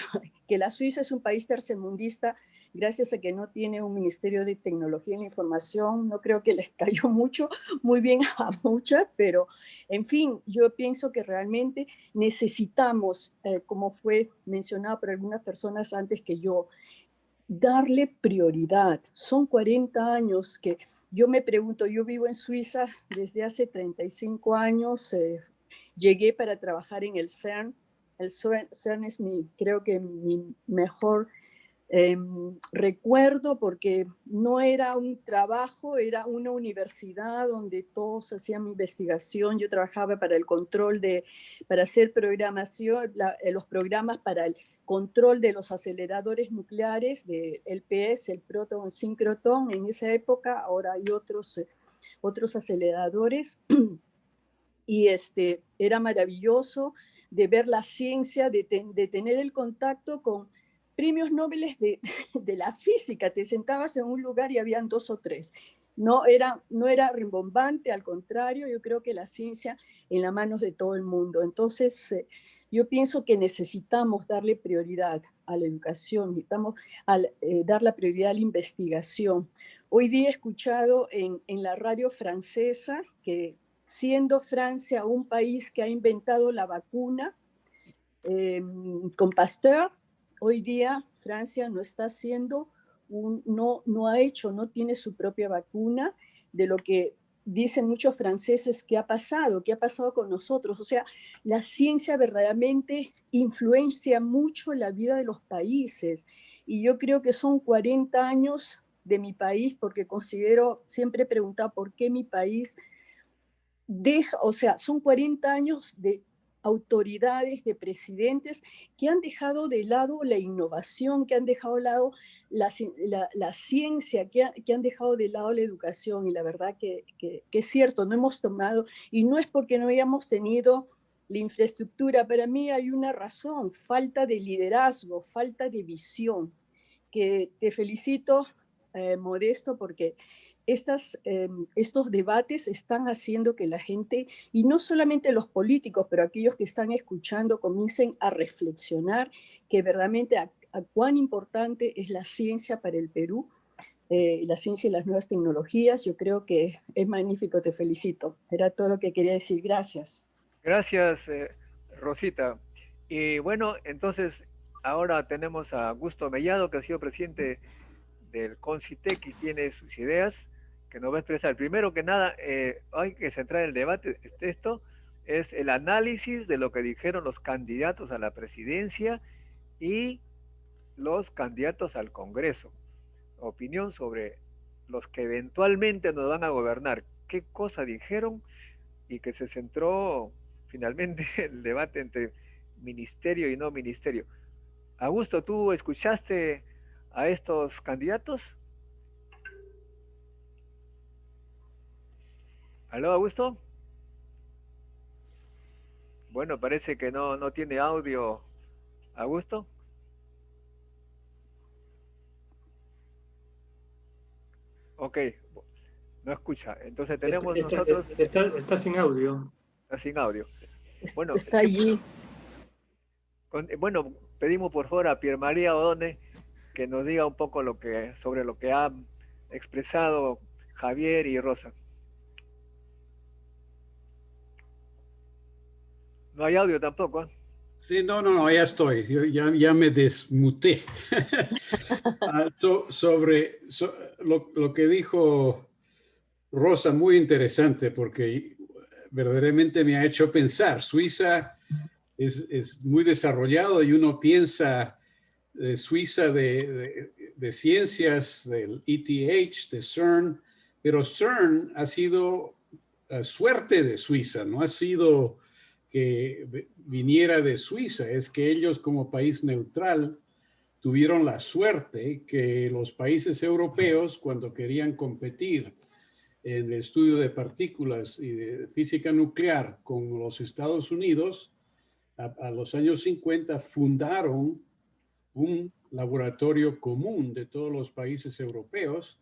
[SPEAKER 4] que la Suiza es un país tercermundista, gracias a que no tiene un Ministerio de Tecnología y la Información. No creo que les cayó muy bien a muchas, pero en fin, yo pienso que realmente necesitamos, como fue mencionado por algunas personas antes que yo, darle prioridad. Son 40 años que yo me pregunto, yo vivo en Suiza desde hace 35 años, llegué para trabajar en el CERN. El CERN es creo que mi mejor recuerdo, porque no era un trabajo, era una universidad donde todos hacían investigación. Yo trabajaba para el control para hacer programación, los programas para el control de los aceleradores nucleares, del LPS, el proton síncrotron en esa época. Ahora hay otros aceleradores. Y era maravilloso de ver la ciencia, de tener el contacto con premios Nobel de la física. Te sentabas en un lugar y habían 2 o 3. No era rimbombante, al contrario, yo creo que la ciencia en las manos de todo el mundo. Entonces, yo pienso que necesitamos darle prioridad a la educación, necesitamos dar la prioridad a la investigación. Hoy día he escuchado en la radio francesa que, siendo Francia un país que ha inventado la vacuna con Pasteur, hoy día Francia no está haciendo, no tiene su propia vacuna. De lo que dicen muchos franceses, ¿qué ha pasado con nosotros? O sea, la ciencia verdaderamente influencia mucho la vida de los países, y yo creo que son 40 años de mi país, porque siempre he preguntado por qué mi país o sea, son 40 años de autoridades, de presidentes que han dejado de lado la innovación, que han dejado de lado la ciencia, que han dejado de lado la educación. Y la verdad que es cierto, no hemos tomado, y no es porque no hayamos tenido la infraestructura. Para mí hay una razón: falta de liderazgo, falta de visión. Que te felicito, Modesto, porque estos debates están haciendo que la gente, y no solamente los políticos, pero aquellos que están escuchando, comiencen a reflexionar que verdaderamente a cuán importante es la ciencia para el Perú, la ciencia y las nuevas tecnologías. Yo creo que es magnífico, te felicito. Era todo lo que quería decir. Gracias.
[SPEAKER 1] Gracias, Rosita. Y bueno, entonces ahora tenemos a Augusto Mellado, que ha sido presidente del Concitec y tiene sus ideas que nos va a expresar. Primero que nada, hay que centrar el debate. Esto es el análisis de lo que dijeron los candidatos a la presidencia y los candidatos al Congreso. Opinión sobre los que eventualmente nos van a gobernar. ¿Qué cosa dijeron? Y que se centró finalmente el debate entre ministerio y no ministerio. Augusto, ¿tú escuchaste a estos candidatos? ¿Aló, Augusto? Bueno, parece que no tiene audio, Augusto. Ok, no escucha. Entonces tenemos nosotros...
[SPEAKER 3] Está sin audio.
[SPEAKER 1] Está sin audio. Bueno,
[SPEAKER 4] está allí.
[SPEAKER 1] Bueno, pedimos por favor a Pierre María Odone que nos diga un poco sobre lo que han expresado Javier y Rosa. No hay audio tampoco, ¿eh?
[SPEAKER 2] Sí, no, ya estoy. Yo ya me desmuté. Sobre lo que dijo Rosa, muy interesante, porque verdaderamente me ha hecho pensar. Suiza es muy desarrollado y uno piensa de Suiza de ciencias, del ETH, de CERN, pero CERN ha sido suerte de Suiza, no ha sido que viniera de Suiza, es que ellos como país neutral tuvieron la suerte que los países europeos, cuando querían competir en el estudio de partículas y de física nuclear con los Estados Unidos, a los años 50 fundaron un laboratorio común de todos los países europeos,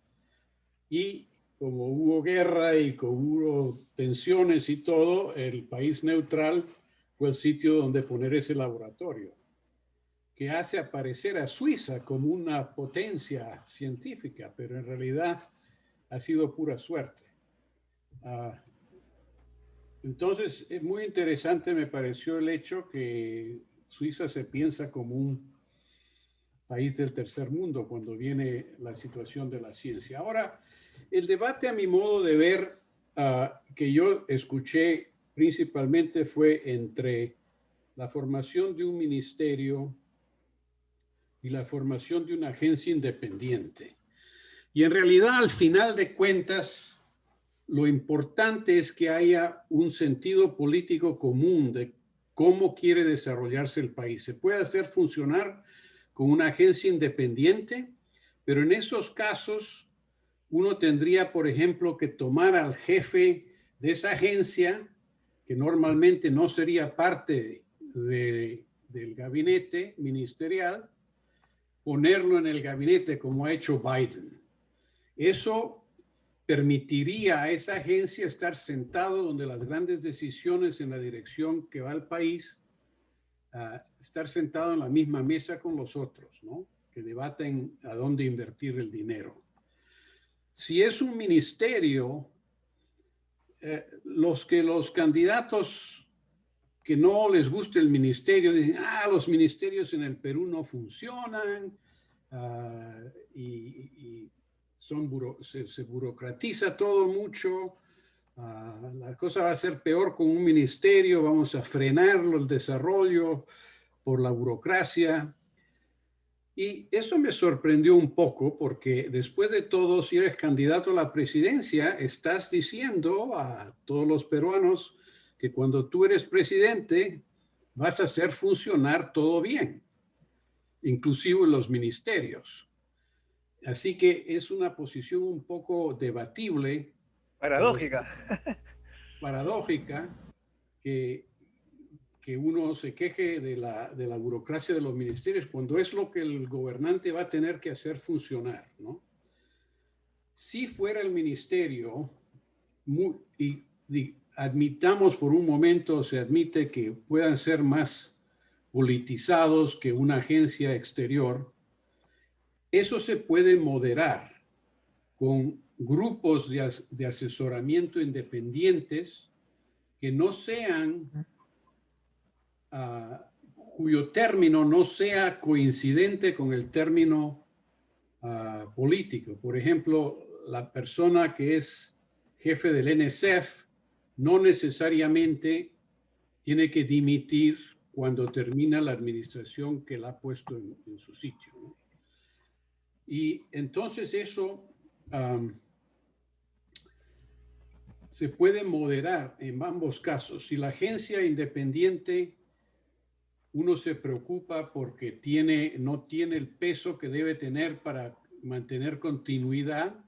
[SPEAKER 2] y como hubo guerra y como hubo tensiones y todo, el país neutral fue el sitio donde poner ese laboratorio, que hace aparecer a Suiza como una potencia científica, pero en realidad ha sido pura suerte. Entonces, es muy interesante, me pareció el hecho que Suiza se piensa como un país del tercer mundo cuando viene la situación de la ciencia. Ahora, el debate, a mi modo de ver, que yo escuché principalmente fue entre la formación de un ministerio y la formación de una agencia independiente. Y en realidad, al final de cuentas, lo importante es que haya un sentido político común de cómo quiere desarrollarse el país. Se puede hacer funcionar con una agencia independiente, pero en esos casos uno tendría, por ejemplo, que tomar al jefe de esa agencia, que normalmente no sería parte del gabinete ministerial, ponerlo en el gabinete como ha hecho Biden. Eso permitiría a esa agencia estar sentado donde las grandes decisiones en la dirección que va el país, estar sentado en la misma mesa con los otros, ¿no? Que debaten a dónde invertir el dinero. Si es un ministerio, los candidatos que no les guste el ministerio dicen, los ministerios en el Perú no funcionan, y se burocratiza todo mucho, la cosa va a ser peor con un ministerio, vamos a frenarlo el desarrollo por la burocracia. Y eso me sorprendió un poco porque después de todo, si eres candidato a la presidencia, estás diciendo a todos los peruanos que cuando tú eres presidente vas a hacer funcionar todo bien, inclusive los ministerios. Así que es una posición un poco debatible.
[SPEAKER 1] Paradójica.
[SPEAKER 2] Paradójica, que uno se queje de la burocracia de los ministerios cuando es lo que el gobernante va a tener que hacer funcionar, ¿no? Si fuera el ministerio, y admitamos por un momento, se admite que puedan ser más politizados que una agencia exterior, eso se puede moderar con grupos de asesoramiento independientes que no sean, cuyo término no sea coincidente con el término político. Por ejemplo, la persona que es jefe del NSF no necesariamente tiene que dimitir cuando termina la administración que la ha puesto en su sitio, ¿no? Y entonces eso se puede moderar en ambos casos. Si la agencia independiente, uno se preocupa porque no tiene el peso que debe tener para mantener continuidad,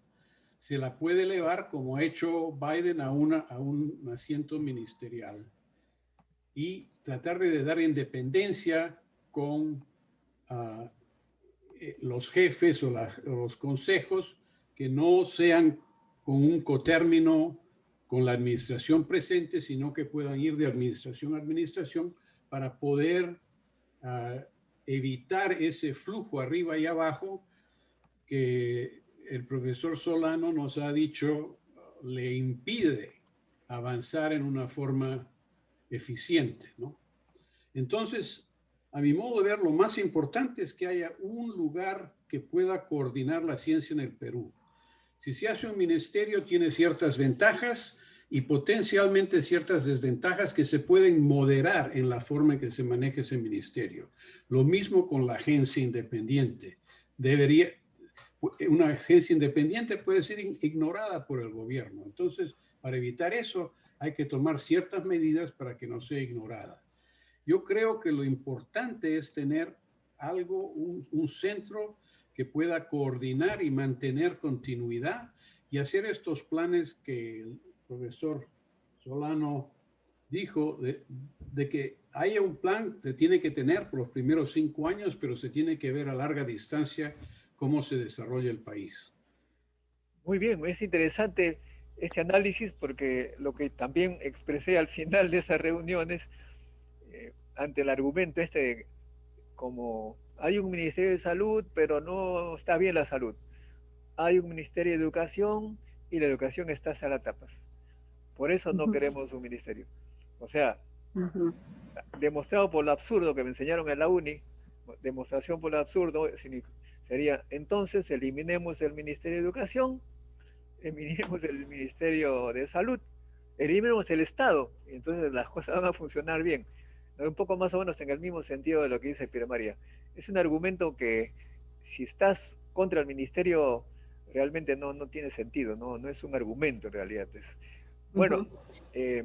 [SPEAKER 2] se la puede elevar, como ha hecho Biden, a un asiento ministerial y tratar de dar independencia con los jefes o los consejos que no sean con un cotérmino con la administración presente, sino que puedan ir de administración a administración para poder evitar ese flujo arriba y abajo que el profesor Solano nos ha dicho le impide avanzar en una forma eficiente, ¿no? Entonces, a mi modo de ver, lo más importante es que haya un lugar que pueda coordinar la ciencia en el Perú. Si se hace un ministerio, tiene ciertas ventajas y potencialmente ciertas desventajas que se pueden moderar en la forma en que se maneja ese ministerio. Lo mismo con la agencia independiente. Una agencia independiente puede ser ignorada por el gobierno. Entonces, para evitar eso, hay que tomar ciertas medidas para que no sea ignorada. Yo creo que lo importante es tener algo, un centro que pueda coordinar y mantener continuidad y hacer estos planes que el profesor Solano dijo de que haya un plan que tiene que tener por los primeros 5 años, pero se tiene que ver a larga distancia cómo se desarrolla el país.
[SPEAKER 1] Muy bien, es interesante este análisis porque lo que también expresé al final de esas reuniones, ante el argumento este, como hay un Ministerio de Salud, pero no está bien la salud. Hay un Ministerio de Educación y la educación está hasta las tapas. Por eso no queremos un ministerio. O sea, demostrado por lo absurdo que me enseñaron en la uni, demostración por lo absurdo sería, entonces eliminemos el Ministerio de Educación, eliminemos el Ministerio de Salud, eliminemos el Estado, y entonces las cosas van a funcionar bien. Un poco más o menos en el mismo sentido de lo que dice Pierre María. Es un argumento que si estás contra el ministerio realmente no tiene sentido, no es un argumento en realidad. Bueno,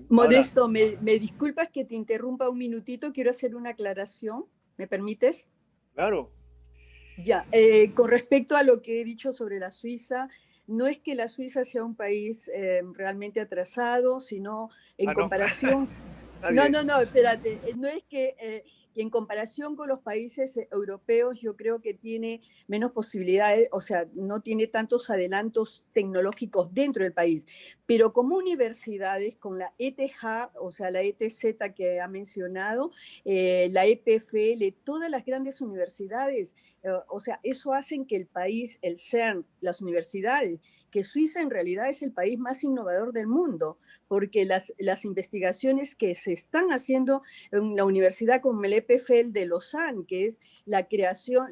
[SPEAKER 4] Modesto, ahora, me disculpas que te interrumpa un minutito, quiero hacer una aclaración, ¿me permites?
[SPEAKER 1] Claro.
[SPEAKER 4] Ya, con respecto a lo que he dicho sobre la Suiza, no es que la Suiza sea un país realmente atrasado, sino en comparación... No, espérate, no es que en comparación con los países europeos yo creo que tiene menos posibilidades, o sea, no tiene tantos adelantos tecnológicos dentro del país, pero como universidades, con la ETH, o sea, la ETZ que ha mencionado, la EPFL, todas las grandes universidades, o sea, eso hace que el país, el CERN, las universidades, que Suiza en realidad es el país más innovador del mundo, porque las investigaciones que se están haciendo en la universidad como el EPFL de Lausanne, que es la creación,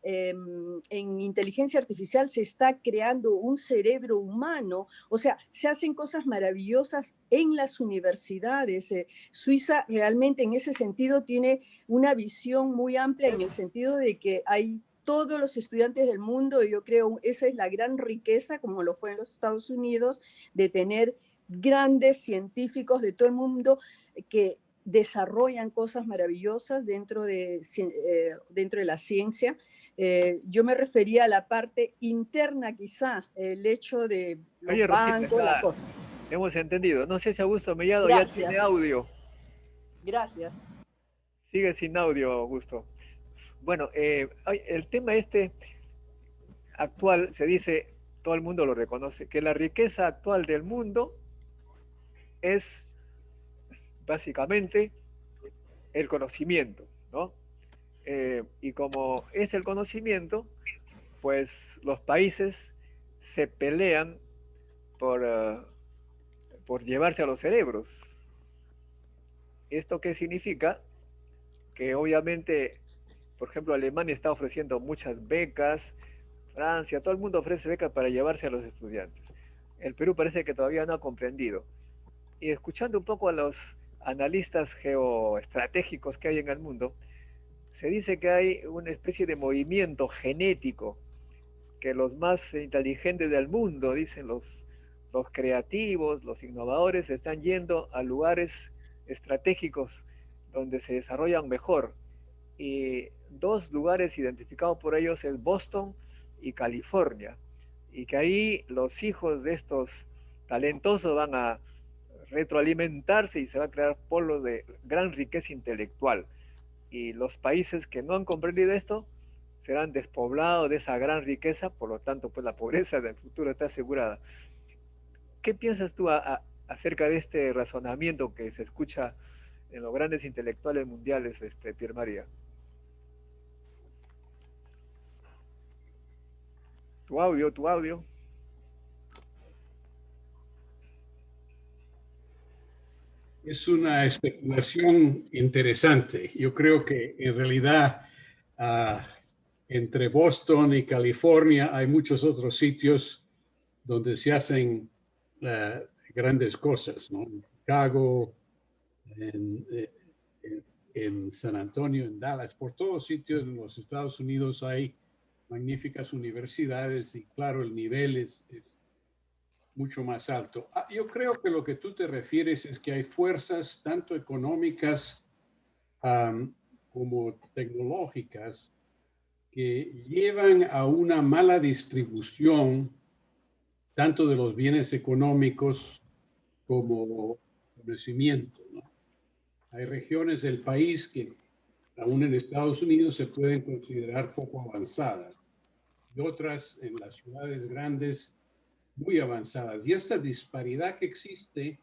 [SPEAKER 4] en inteligencia artificial se está creando un cerebro humano, o sea, se hacen cosas maravillosas en las universidades. Suiza realmente en ese sentido tiene una visión muy amplia en el sentido de que hay todos los estudiantes del mundo, y yo creo esa es la gran riqueza, como lo fue en los Estados Unidos, de tener grandes científicos de todo el mundo que desarrollan cosas maravillosas dentro de la ciencia. Yo me refería a la parte interna quizá, el hecho de los
[SPEAKER 1] Oye,
[SPEAKER 4] bancos,
[SPEAKER 1] Rosita,
[SPEAKER 4] las cosas.
[SPEAKER 1] Hemos entendido. No sé si Augusto Mellado
[SPEAKER 4] Gracias.
[SPEAKER 1] ya tiene audio.
[SPEAKER 4] Gracias.
[SPEAKER 1] Sigue sin audio, Augusto. Bueno, el tema este actual, se dice, todo el mundo lo reconoce, que la riqueza actual del mundo es básicamente el conocimiento, ¿no? Y como es el conocimiento, pues los países se pelean por llevarse a los cerebros. ¿Esto qué significa? Que obviamente, por ejemplo, Alemania está ofreciendo muchas becas, Francia, todo el mundo ofrece becas para llevarse a los estudiantes. El Perú parece que todavía no ha comprendido. Y escuchando un poco a los analistas geoestratégicos que hay en el mundo, se dice que hay una especie de movimiento genético, que los más inteligentes del mundo, dicen los creativos, los innovadores, están yendo a lugares estratégicos donde se desarrollan mejor. Y 2 lugares identificados por ellos es Boston y California. Y que ahí los hijos de estos talentosos van a retroalimentarse y se va a crear polos de gran riqueza intelectual. Y los países que no han comprendido esto serán despoblados de esa gran riqueza, por lo tanto, pues la pobreza del futuro está asegurada. ¿Qué piensas tú acerca de este razonamiento que se escucha en los grandes intelectuales mundiales, Pierre María? Tu audio.
[SPEAKER 2] Es una especulación interesante. Yo creo que en realidad entre Boston y California hay muchos otros sitios donde se hacen grandes cosas, ¿no? En Chicago, en San Antonio, en Dallas, por todos sitios en los Estados Unidos hay magníficas universidades y claro, el nivel es mucho más alto. Yo creo que lo que tú te refieres es que hay fuerzas tanto económicas como tecnológicas que llevan a una mala distribución tanto de los bienes económicos como conocimiento, ¿no? Hay regiones del país que aún en Estados Unidos se pueden considerar poco avanzadas y otras en las ciudades grandes muy avanzadas. Y esta disparidad que existe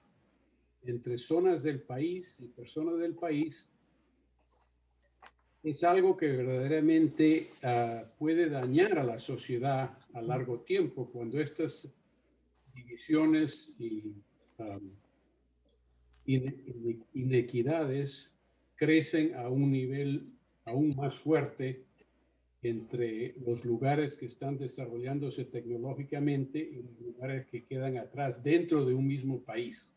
[SPEAKER 2] entre zonas del país y personas del país es algo que verdaderamente puede dañar a la sociedad a largo tiempo cuando estas divisiones y inequidades crecen a un nivel aún más fuerte entre los lugares que están desarrollándose tecnológicamente y los lugares que quedan atrás dentro de un mismo país.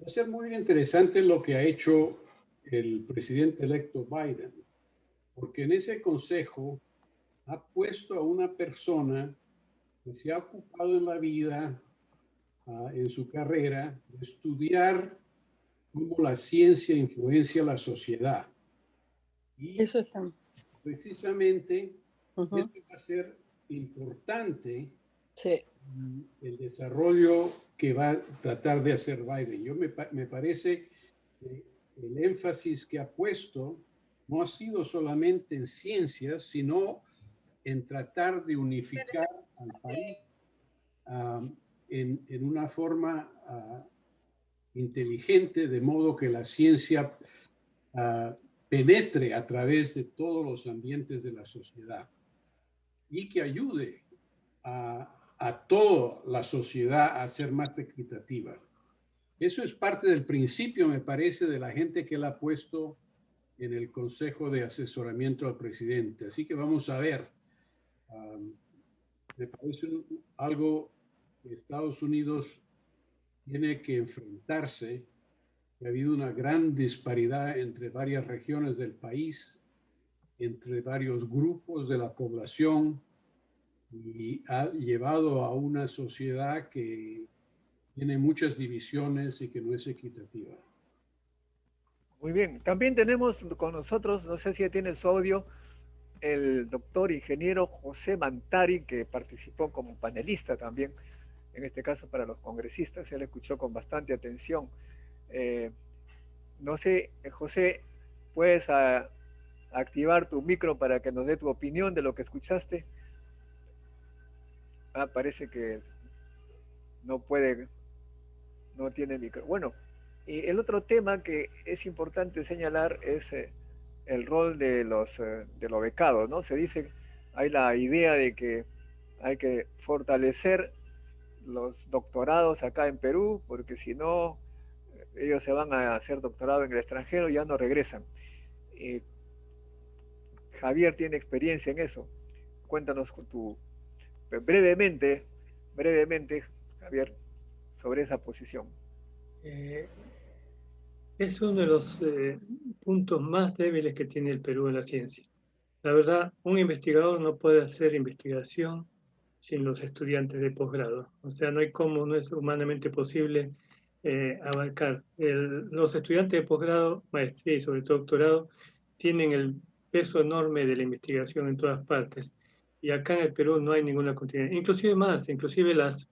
[SPEAKER 2] Va a ser muy interesante lo que ha hecho el presidente electo Biden, porque en ese consejo ha puesto a una persona que se ha ocupado en la vida, en su carrera, de estudiar cómo la ciencia influencia la sociedad. Y
[SPEAKER 4] Eso está.
[SPEAKER 2] precisamente esto va a ser importante,
[SPEAKER 4] sí,
[SPEAKER 2] el desarrollo que va a tratar de hacer Biden. Me parece que el énfasis que ha puesto no ha sido solamente en ciencias, sino en tratar de unificar al país en una forma inteligente, de modo que la ciencia penetre a través de todos los ambientes de la sociedad y que ayude a toda la sociedad a ser más equitativa. Eso es parte del principio, me parece, de la gente que él ha puesto en el Consejo de Asesoramiento al Presidente. Así que vamos a ver. Me parece algo que Estados Unidos tiene que enfrentarse. Ha habido una gran disparidad entre varias regiones del país, entre varios grupos de la población, y ha llevado a una sociedad que tiene muchas divisiones y que no es equitativa.
[SPEAKER 1] Muy bien, también tenemos con nosotros, no sé si ya tiene su audio, el doctor ingeniero José Mantari, que participó como panelista también, en este caso para los congresistas. Él escuchó con bastante atención. No sé, José, ¿puedes activar tu micro para que nos dé tu opinión de lo que escuchaste? Parece que no puede, no tiene micro. Bueno, y el otro tema que es importante señalar es el rol de los becados, ¿no? Se dice, hay la idea de que hay que fortalecer los doctorados acá en Perú, porque si no, ellos se van a hacer doctorado en el extranjero y ya no regresan. Javier tiene experiencia en eso. Cuéntanos brevemente, Javier, sobre esa posición.
[SPEAKER 3] Es uno de los puntos más débiles que tiene el Perú en la ciencia. La verdad, un investigador no puede hacer investigación sin los estudiantes de posgrado. O sea, no hay cómo, no es humanamente posible abarcar. Los estudiantes de posgrado, maestría y sobre todo doctorado, tienen el peso enorme de la investigación en todas partes. Y acá en el Perú no hay ninguna continuidad. Inclusive más, inclusive las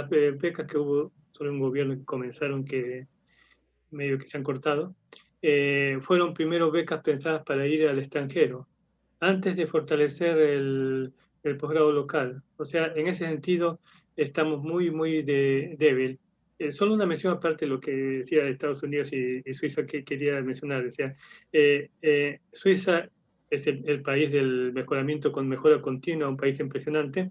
[SPEAKER 3] becas que hubo sobre un gobierno que comenzaron que medio que se han cortado, fueron primero becas pensadas para ir al extranjero, antes de fortalecer el posgrado local. O sea, en ese sentido estamos muy, muy débil. Solo una mención aparte de lo que decía de Estados Unidos y Suiza que quería mencionar. Decía, Suiza es el país del mejoramiento con mejora continua, un país impresionante,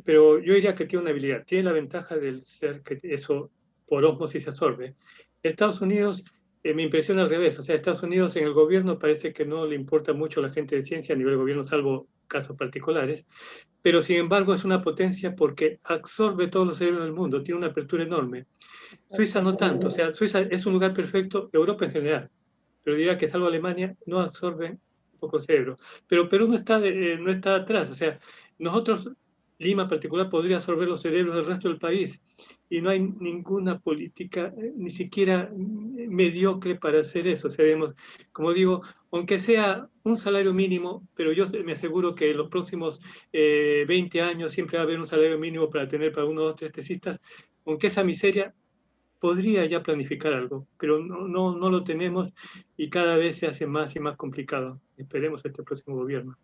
[SPEAKER 3] pero yo diría que tiene una habilidad, tiene la ventaja del ser que eso por ósmosis se absorbe. Estados Unidos me impresiona al revés, o sea, Estados Unidos en el gobierno parece que no le importa mucho a la gente de ciencia a nivel gobierno, salvo casos particulares, pero sin embargo es una potencia porque absorbe todos los cerebros del mundo, tiene una apertura enorme. Suiza no tanto, o sea, Suiza es un lugar perfecto, Europa en general, pero diría que salvo Alemania no absorbe poco cerebro. Pero Perú no está atrás, o sea, nosotros Lima en particular podría absorber los cerebros del resto del país. Y no hay ninguna política, ni siquiera mediocre para hacer eso. O sea, digamos, como digo, aunque sea un salario mínimo, pero yo me aseguro que en los próximos 20 años siempre va a haber un salario mínimo para tener para uno o dos, tres tesistas, aunque esa miseria podría ya planificar algo, pero no lo tenemos y cada vez se hace más y más complicado. Esperemos este próximo gobierno.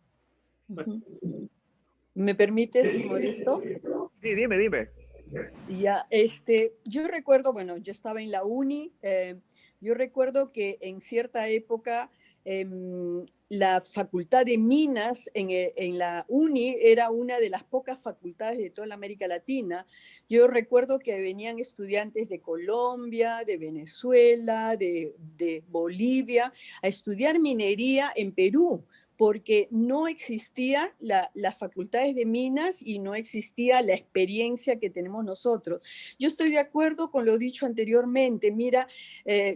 [SPEAKER 3] Bueno.
[SPEAKER 4] ¿Me permites, Modesto?
[SPEAKER 1] Sí, dime.
[SPEAKER 4] Ya, yo recuerdo, bueno, yo estaba en la uni, yo recuerdo que en cierta época la facultad de minas en la uni era una de las pocas facultades de toda la América Latina. Yo recuerdo que venían estudiantes de Colombia, de Venezuela, de Bolivia, a estudiar minería en Perú, porque no existía las facultades de minas y no existía la experiencia que tenemos nosotros. Yo estoy de acuerdo con lo dicho anteriormente. Mira,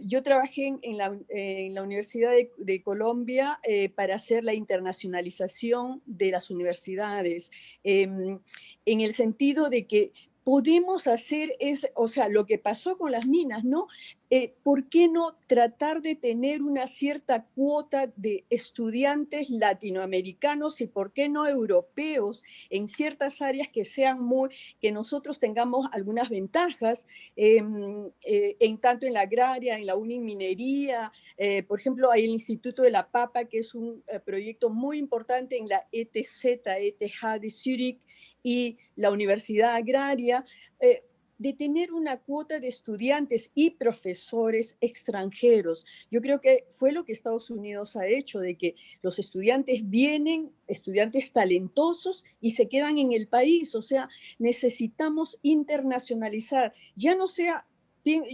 [SPEAKER 4] yo trabajé en la Universidad de Colombia para hacer la internacionalización de las universidades, en el sentido de que podemos hacer, o sea, lo que pasó con las minas, ¿no? ¿Por qué no tratar de tener una cierta cuota de estudiantes latinoamericanos y por qué no europeos en ciertas áreas que nosotros tengamos algunas ventajas, tanto en la agraria, en la uniminería, por ejemplo, hay el Instituto de la Papa, que es un proyecto muy importante en la ETH de Zúrich y la Universidad Agraria, de tener una cuota de estudiantes y profesores extranjeros. Yo creo que fue lo que Estados Unidos ha hecho, de que los estudiantes vienen, estudiantes talentosos, y se quedan en el país. O sea, necesitamos internacionalizar. Ya no sea,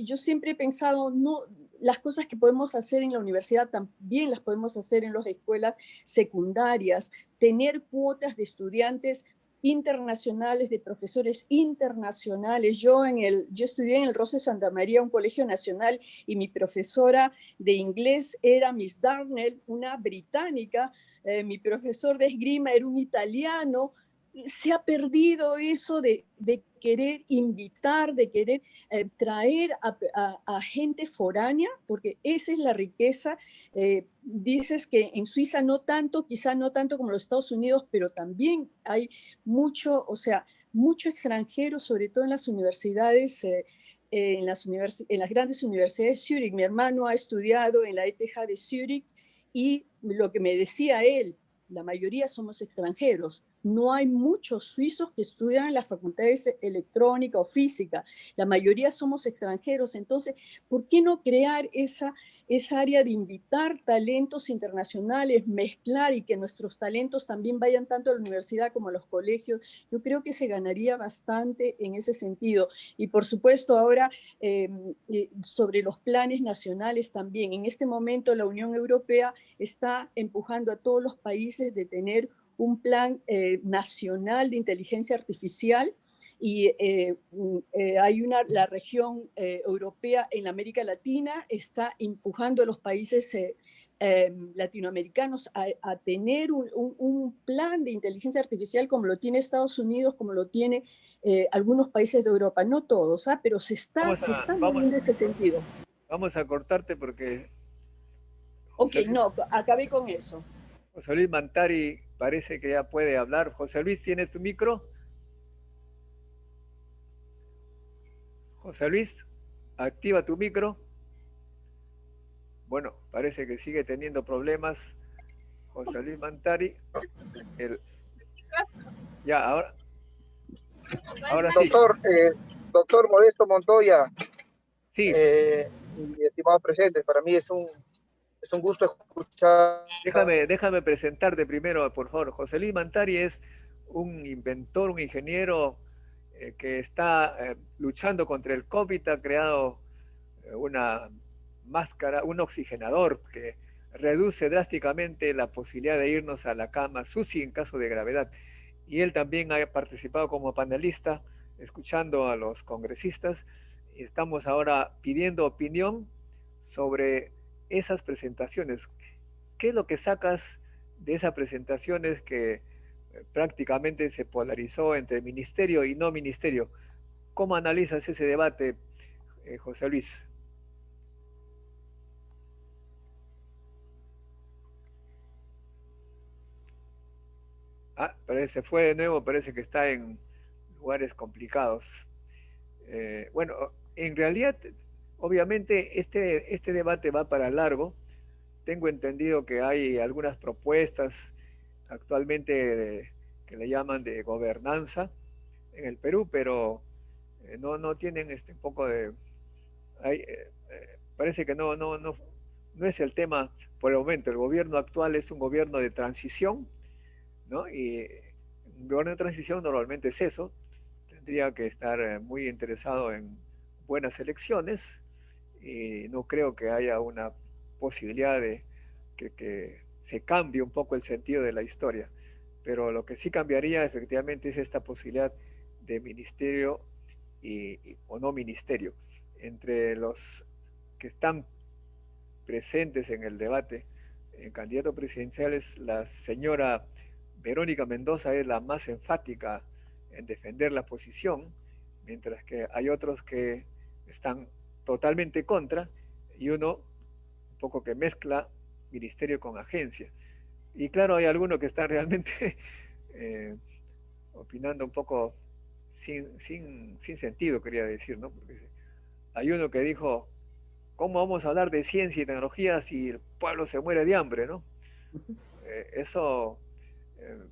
[SPEAKER 4] yo siempre he pensado, no, las cosas que podemos hacer en la universidad también las podemos hacer en las escuelas secundarias, tener cuotas de estudiantes internacionales, de profesores internacionales. Yo estudié en el Rosa Santa María, un colegio nacional, y mi profesora de inglés era Miss Darnell, una británica. Mi profesor de esgrima era un italiano. Se ha perdido eso de querer invitar, de querer traer a gente foránea, porque esa es la riqueza. Dices que en Suiza no tanto, quizá no tanto como los Estados Unidos, pero también hay mucho, o sea, mucho extranjero, sobre todo en las universidades, en las grandes universidades de Zúrich. Mi hermano ha estudiado en la ETH de Zúrich y lo que me decía él, la mayoría somos extranjeros. No hay muchos suizos que estudian en las facultades de electrónica o física. La mayoría somos extranjeros. Entonces, ¿por qué no crear esa área de invitar talentos internacionales, mezclar, y que nuestros talentos también vayan tanto a la universidad como a los colegios? Yo creo que se ganaría bastante en ese sentido. Y por supuesto ahora sobre los planes nacionales también. En este momento la Unión Europea está empujando a todos los países de tener un plan nacional de inteligencia artificial, y la región europea en América Latina está empujando a los países latinoamericanos a tener un plan de inteligencia artificial como lo tiene Estados Unidos, como lo tiene algunos países de Europa, no todos, pero se está moviendo en ese sentido.
[SPEAKER 1] Vamos a cortarte porque...
[SPEAKER 4] Ok, no, acabé con eso.
[SPEAKER 1] José Luis Mantari parece que ya puede hablar. José Luis, ¿tienes tu micro? José Luis, activa tu micro. Bueno, parece que sigue teniendo problemas José Luis Mantari. Ya, ahora sí.
[SPEAKER 5] Doctor Modesto Montoya,
[SPEAKER 1] sí.
[SPEAKER 5] Y estimados presentes, para mí es un gusto escuchar.
[SPEAKER 1] Déjame presentarte primero, por favor. José Luis Mantari es un inventor, un ingeniero que está luchando contra el COVID. Ha creado una máscara, un oxigenador que reduce drásticamente la posibilidad de irnos a la cama SUSI en caso de gravedad. Y él también ha participado como panelista, escuchando a los congresistas. Y estamos ahora pidiendo opinión sobre esas presentaciones. ¿Qué es lo que sacas de esas presentaciones que prácticamente se polarizó entre ministerio y no ministerio. ¿Cómo analizas ese debate, José Luis? Ah, parece, fue de nuevo, parece que está en lugares complicados. Bueno, en realidad, obviamente, este debate va para largo. Tengo entendido que hay algunas propuestas actualmente que le llaman de gobernanza en el Perú, pero no tienen un poco de... parece que no es el tema por el momento. El gobierno actual es un gobierno de transición, ¿no? Y un gobierno de transición normalmente es eso. Tendría que estar muy interesado en buenas elecciones y no creo que haya una posibilidad de que se cambie un poco el sentido de la historia. Pero lo que sí cambiaría efectivamente es esta posibilidad de ministerio o no ministerio. Entre los que están presentes en el debate en candidatos presidenciales, la señora Verónica Mendoza es la más enfática en defender la posición, mientras que hay otros que están totalmente contra y uno un poco que mezcla ministerio con agencia. Y claro, hay algunos que están realmente opinando un poco sin sentido, quería decir, ¿no? Porque hay uno que dijo, ¿cómo vamos a hablar de ciencia y tecnología si el pueblo se muere de hambre, ¿no? Eso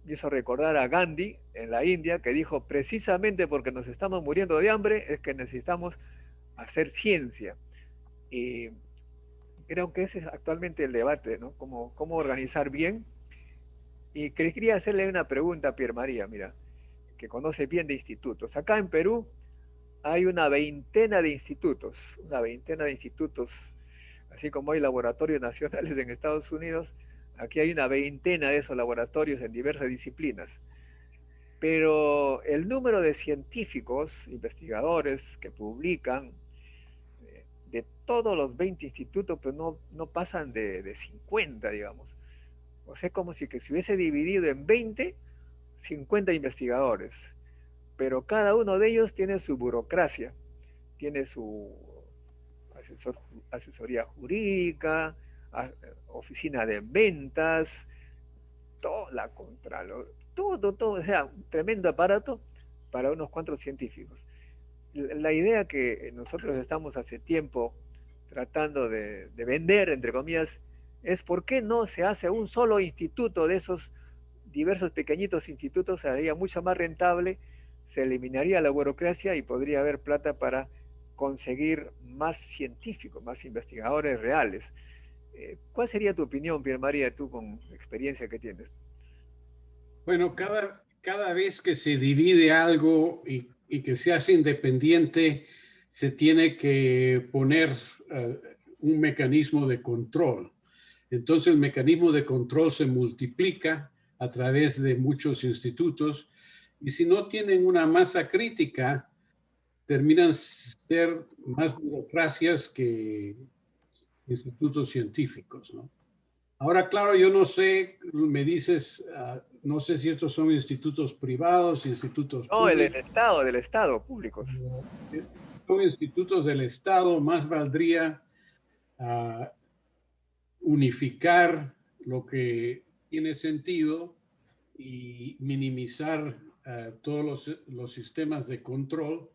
[SPEAKER 1] me hizo recordar a Gandhi en la India, que dijo, precisamente porque nos estamos muriendo de hambre es que necesitamos hacer ciencia. Y creo que ese es actualmente el debate, ¿no? Cómo organizar bien. Y quería hacerle una pregunta a Pierre María, mira, que conoce bien de institutos. Acá en Perú hay una veintena de institutos, así como hay laboratorios nacionales en Estados Unidos, aquí hay una veintena de esos laboratorios en diversas disciplinas. Pero el número de científicos, investigadores que publican de todos los 20 institutos, pues no pasan de 50, digamos. O sea, como si que se hubiese dividido en 20, 50 investigadores. Pero cada uno de ellos tiene su burocracia, tiene su asesoría jurídica, oficina de ventas, toda la contralor, todo, o sea, un tremendo aparato para unos cuantos científicos. La idea que nosotros estamos hace tiempo tratando de vender, entre comillas, es por qué no se hace un solo instituto de esos diversos pequeñitos institutos, sería mucho más rentable, se eliminaría la burocracia y podría haber plata para conseguir más científicos, más investigadores reales. ¿Cuál sería tu opinión, Pierre María, tú con la experiencia que tienes?
[SPEAKER 2] Bueno, cada vez que se divide algo y que se hace independiente, se tiene que poner un mecanismo de control. Entonces el mecanismo de control se multiplica a través de muchos institutos y si no tienen una masa crítica, terminan ser más burocracias que institutos científicos, ¿no? Ahora, claro, yo no sé, me dices, no sé si estos son institutos privados, institutos
[SPEAKER 1] No,
[SPEAKER 2] públicos.
[SPEAKER 1] del Estado, públicos.
[SPEAKER 2] Son institutos del Estado, más valdría unificar lo que tiene sentido y minimizar todos los sistemas de control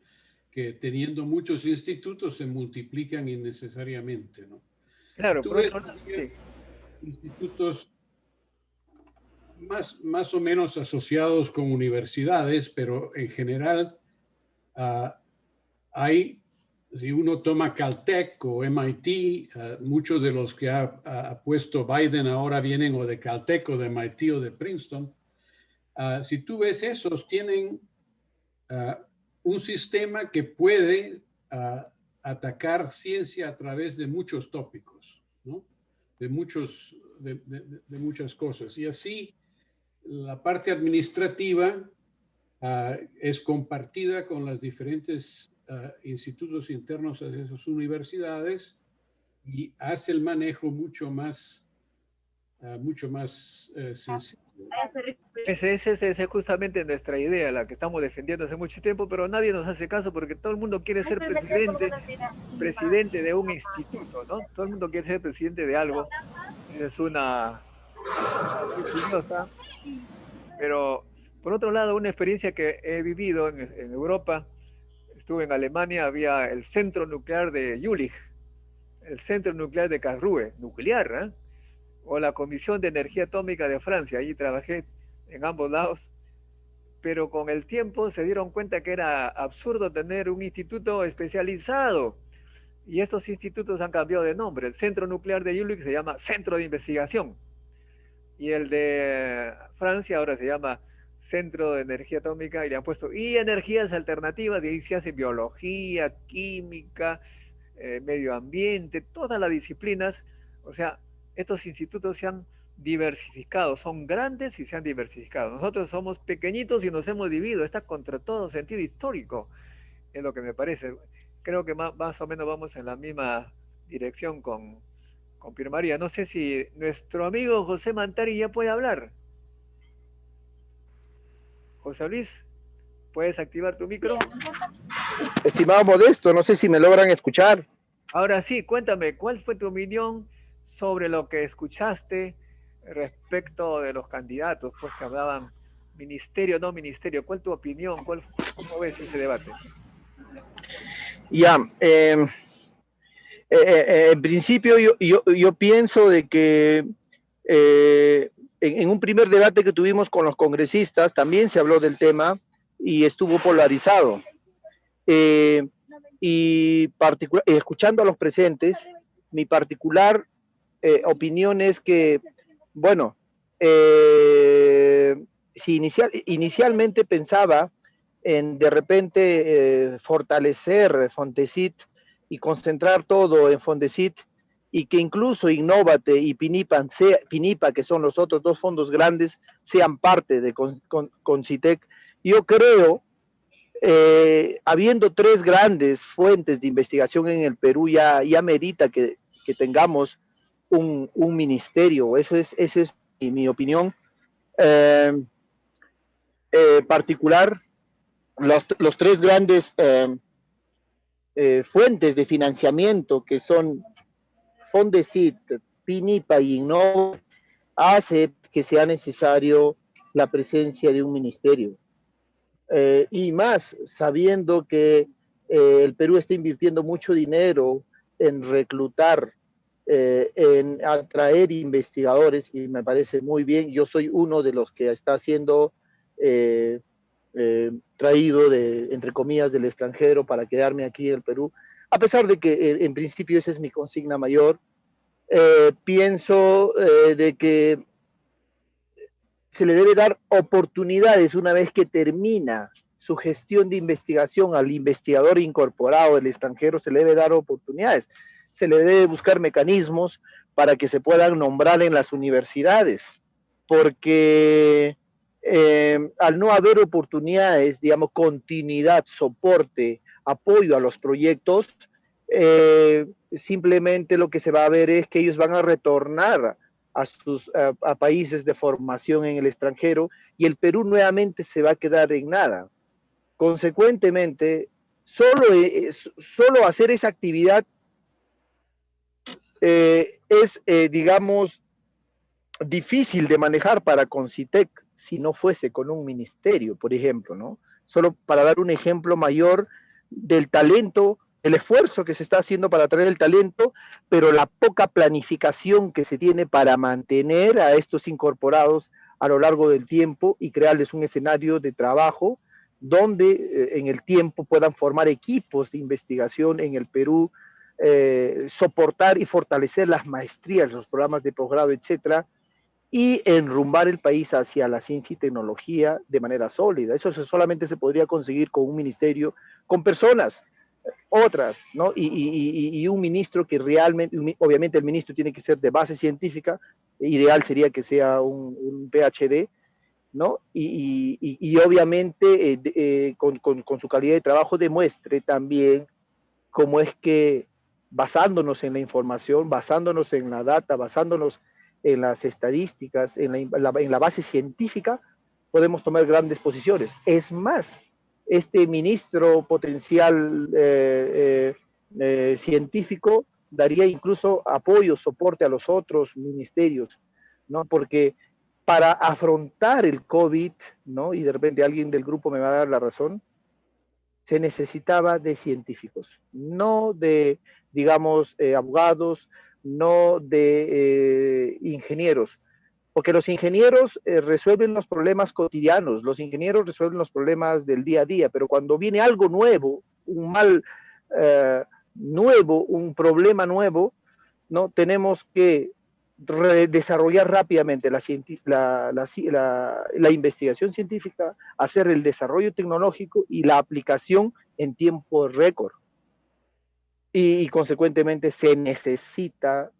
[SPEAKER 2] que teniendo muchos institutos se multiplican innecesariamente, ¿no?
[SPEAKER 1] Claro,
[SPEAKER 2] Tú
[SPEAKER 1] por
[SPEAKER 2] ves
[SPEAKER 1] otro lado, sí.
[SPEAKER 2] institutos más o menos asociados con universidades, pero en general hay, si uno toma Caltech o MIT, muchos de los que ha puesto Biden ahora vienen o de Caltech o de MIT o de Princeton. Si tú ves esos, tienen un sistema que puede atacar ciencia a través de muchos tópicos, ¿no? De muchas cosas. Y así la parte administrativa es compartida con los diferentes institutos internos de esas universidades y hace el manejo mucho más sencillo.
[SPEAKER 1] Esa es justamente nuestra idea, la que estamos defendiendo hace mucho tiempo, pero nadie nos hace caso porque todo el mundo quiere ser presidente de un instituto, ¿no? Todo el mundo quiere ser presidente de algo. Es una curiosa, pero por otro lado, una experiencia que he vivido en Europa, estuve en Alemania, había el centro nuclear de Jülich, el centro nuclear de Karlsruhe, nuclear, ¿eh? O la Comisión de Energía Atómica de Francia, allí trabajé en ambos lados, pero con el tiempo se dieron cuenta que era absurdo tener un instituto especializado, y estos institutos han cambiado de nombre. El centro nuclear de Jülich se llama Centro de Investigación, y el de Francia ahora se llama Centro de Energía Atómica, y le han puesto y energías alternativas, y ahí se hace biología, química, medio ambiente, todas las disciplinas. O sea, estos institutos se han diversificado, son grandes y se han diversificado. Nosotros somos pequeñitos y nos hemos dividido, está contra todo sentido histórico, es lo que me parece. Creo que más o menos vamos en la misma dirección con Pierre María. No sé si nuestro amigo José Mantari ya puede hablar. José Luis, ¿puedes activar tu micro?
[SPEAKER 5] Estimado Modesto, no sé si me logran escuchar.
[SPEAKER 1] Ahora sí, cuéntame, ¿cuál fue tu opinión sobre lo que escuchaste respecto de los candidatos, pues que hablaban ministerio, no ministerio? ¿Cuál es tu opinión? ¿Cómo ves ese debate?
[SPEAKER 5] Ya, en principio yo pienso de que en un primer debate que tuvimos con los congresistas también se habló del tema y estuvo polarizado. Y escuchando a los presentes, mi particular opinión es que, bueno, si inicialmente pensaba en de repente fortalecer Fondesit y concentrar todo en Fondesit, y que incluso Innovate y PINIPA, que son los otros dos fondos grandes, sean parte de Concitec. Yo creo, habiendo tres grandes fuentes de investigación en el Perú, ya merita que tengamos un ministerio. Eso es mi opinión particular. Los tres grandes fuentes de financiamiento, que son Fondesit, PINIPA y Innova, hace que sea necesario la presencia de un ministerio. Y más sabiendo que el Perú está invirtiendo mucho dinero en reclutar, en atraer investigadores, y me parece muy bien. Yo soy uno de los que está siendo traído entre comillas, del extranjero para quedarme aquí en el Perú, a pesar de que en principio esa es mi consigna mayor. Pienso de que se le debe dar oportunidades una vez que termina su gestión de investigación al investigador incorporado del extranjero. Se le debe dar oportunidades, se le debe buscar mecanismos para que se puedan nombrar en las universidades, porque al no haber oportunidades, digamos, continuidad, soporte, apoyo a los proyectos, simplemente lo que se va a ver es que ellos van a retornar a países de formación en el extranjero, y el Perú nuevamente se va a quedar en nada. Consecuentemente, solo hacer esa actividad es, digamos, difícil de manejar para Concitec si no fuese con un ministerio, por ejemplo, ¿no? Solo para dar un ejemplo mayor del talento, el esfuerzo que se está haciendo para traer el talento, pero la poca planificación que se tiene para mantener a estos incorporados a lo largo del tiempo y crearles un escenario de trabajo donde en el tiempo puedan formar equipos de investigación en el Perú, soportar y fortalecer las maestrías, los programas de posgrado, etcétera, y enrumbar el país hacia la ciencia y tecnología de manera sólida. Eso solamente se podría conseguir con un ministerio, con personas, otras, ¿no? Y un ministro que realmente, obviamente el ministro tiene que ser de base científica, ideal sería que sea un PhD, ¿no? Y obviamente con su calidad de trabajo demuestre también cómo es que, basándonos en la información, basándonos en la data, basándonos en las estadísticas, en la base científica, podemos tomar grandes posiciones. Es más, este ministro potencial científico daría incluso apoyo, soporte a los otros ministerios, ¿no? Porque para afrontar el COVID, ¿no? Y de repente alguien del grupo me va a dar la razón, se necesitaba de científicos, no de, digamos, abogados, no de ingenieros, porque los ingenieros resuelven los problemas cotidianos, los ingenieros resuelven los problemas del día a día, pero cuando viene algo nuevo, un mal nuevo, un problema nuevo, ¿no? Tenemos que desarrollar rápidamente la investigación científica, hacer el desarrollo tecnológico y la aplicación en tiempo récord. Y consecuentemente se necesita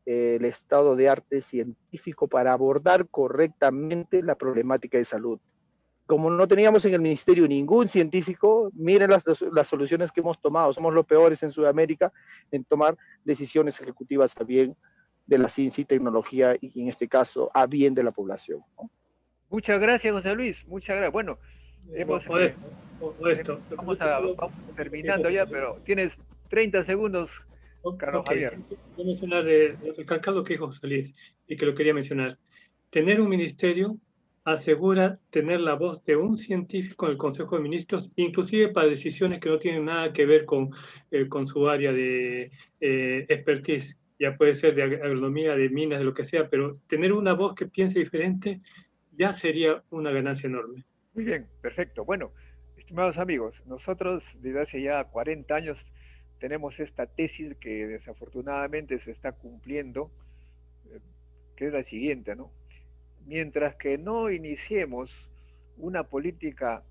[SPEAKER 5] el estado de arte científico para abordar correctamente la problemática de salud. Como no teníamos en el ministerio ningún científico, miren las soluciones que hemos tomado. Somos los peores en Sudamérica en tomar decisiones ejecutivas a bien de la ciencia y tecnología, y en este caso a bien de la población, ¿no?
[SPEAKER 1] Muchas gracias, José Luis. Muchas gracias. Bueno, vamos terminando ya, pero tienes 30 segundos, Carlos Javier.
[SPEAKER 3] Voy a mencionar, recalcar lo que dijo José Luis y que lo quería mencionar. Tener un ministerio asegura tener la voz de un científico en el Consejo de Ministros, inclusive para decisiones que no tienen nada que ver con su área de expertise. Ya puede ser de agronomía, de minas, de lo que sea, pero tener una voz que piense diferente ya sería una ganancia enorme.
[SPEAKER 1] Muy bien, perfecto. Bueno, estimados amigos, nosotros desde hace ya 40 años tenemos esta tesis que desafortunadamente se está cumpliendo, que es la siguiente, ¿no? Mientras que no iniciemos una política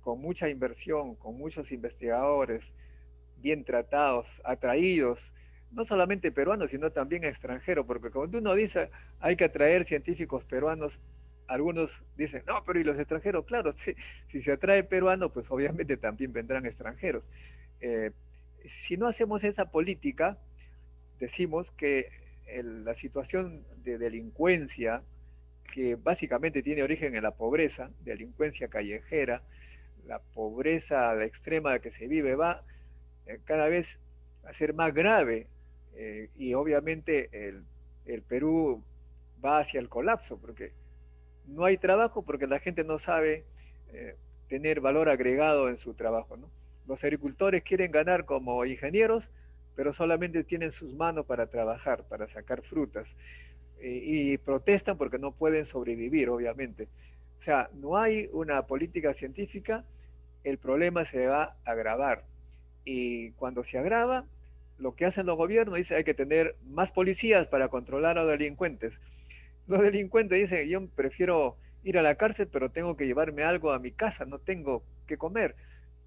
[SPEAKER 1] con mucha inversión, con muchos investigadores bien tratados, atraídos, no solamente peruanos, sino también extranjeros, porque cuando uno dice hay que atraer científicos peruanos, algunos dicen, no, pero ¿y los extranjeros? Claro, si se atrae peruano, pues obviamente también vendrán extranjeros. Si no hacemos esa política, decimos que la situación de delincuencia, que básicamente tiene origen en la pobreza, delincuencia callejera, la pobreza extrema que se vive va cada vez a ser más grave, y obviamente el Perú va hacia el colapso, porque no hay trabajo, porque la gente no sabe tener valor agregado en su trabajo, ¿no? Los agricultores quieren ganar como ingenieros, pero solamente tienen sus manos para trabajar, para sacar frutas, y protestan porque no pueden sobrevivir, obviamente. O sea, no hay una política científica, el problema se va a agravar. Y cuando se agrava, lo que hacen los gobiernos dice hay que tener más policías para controlar a los delincuentes. Los delincuentes dicen, yo prefiero ir a la cárcel, pero tengo que llevarme algo a mi casa, no tengo que comer.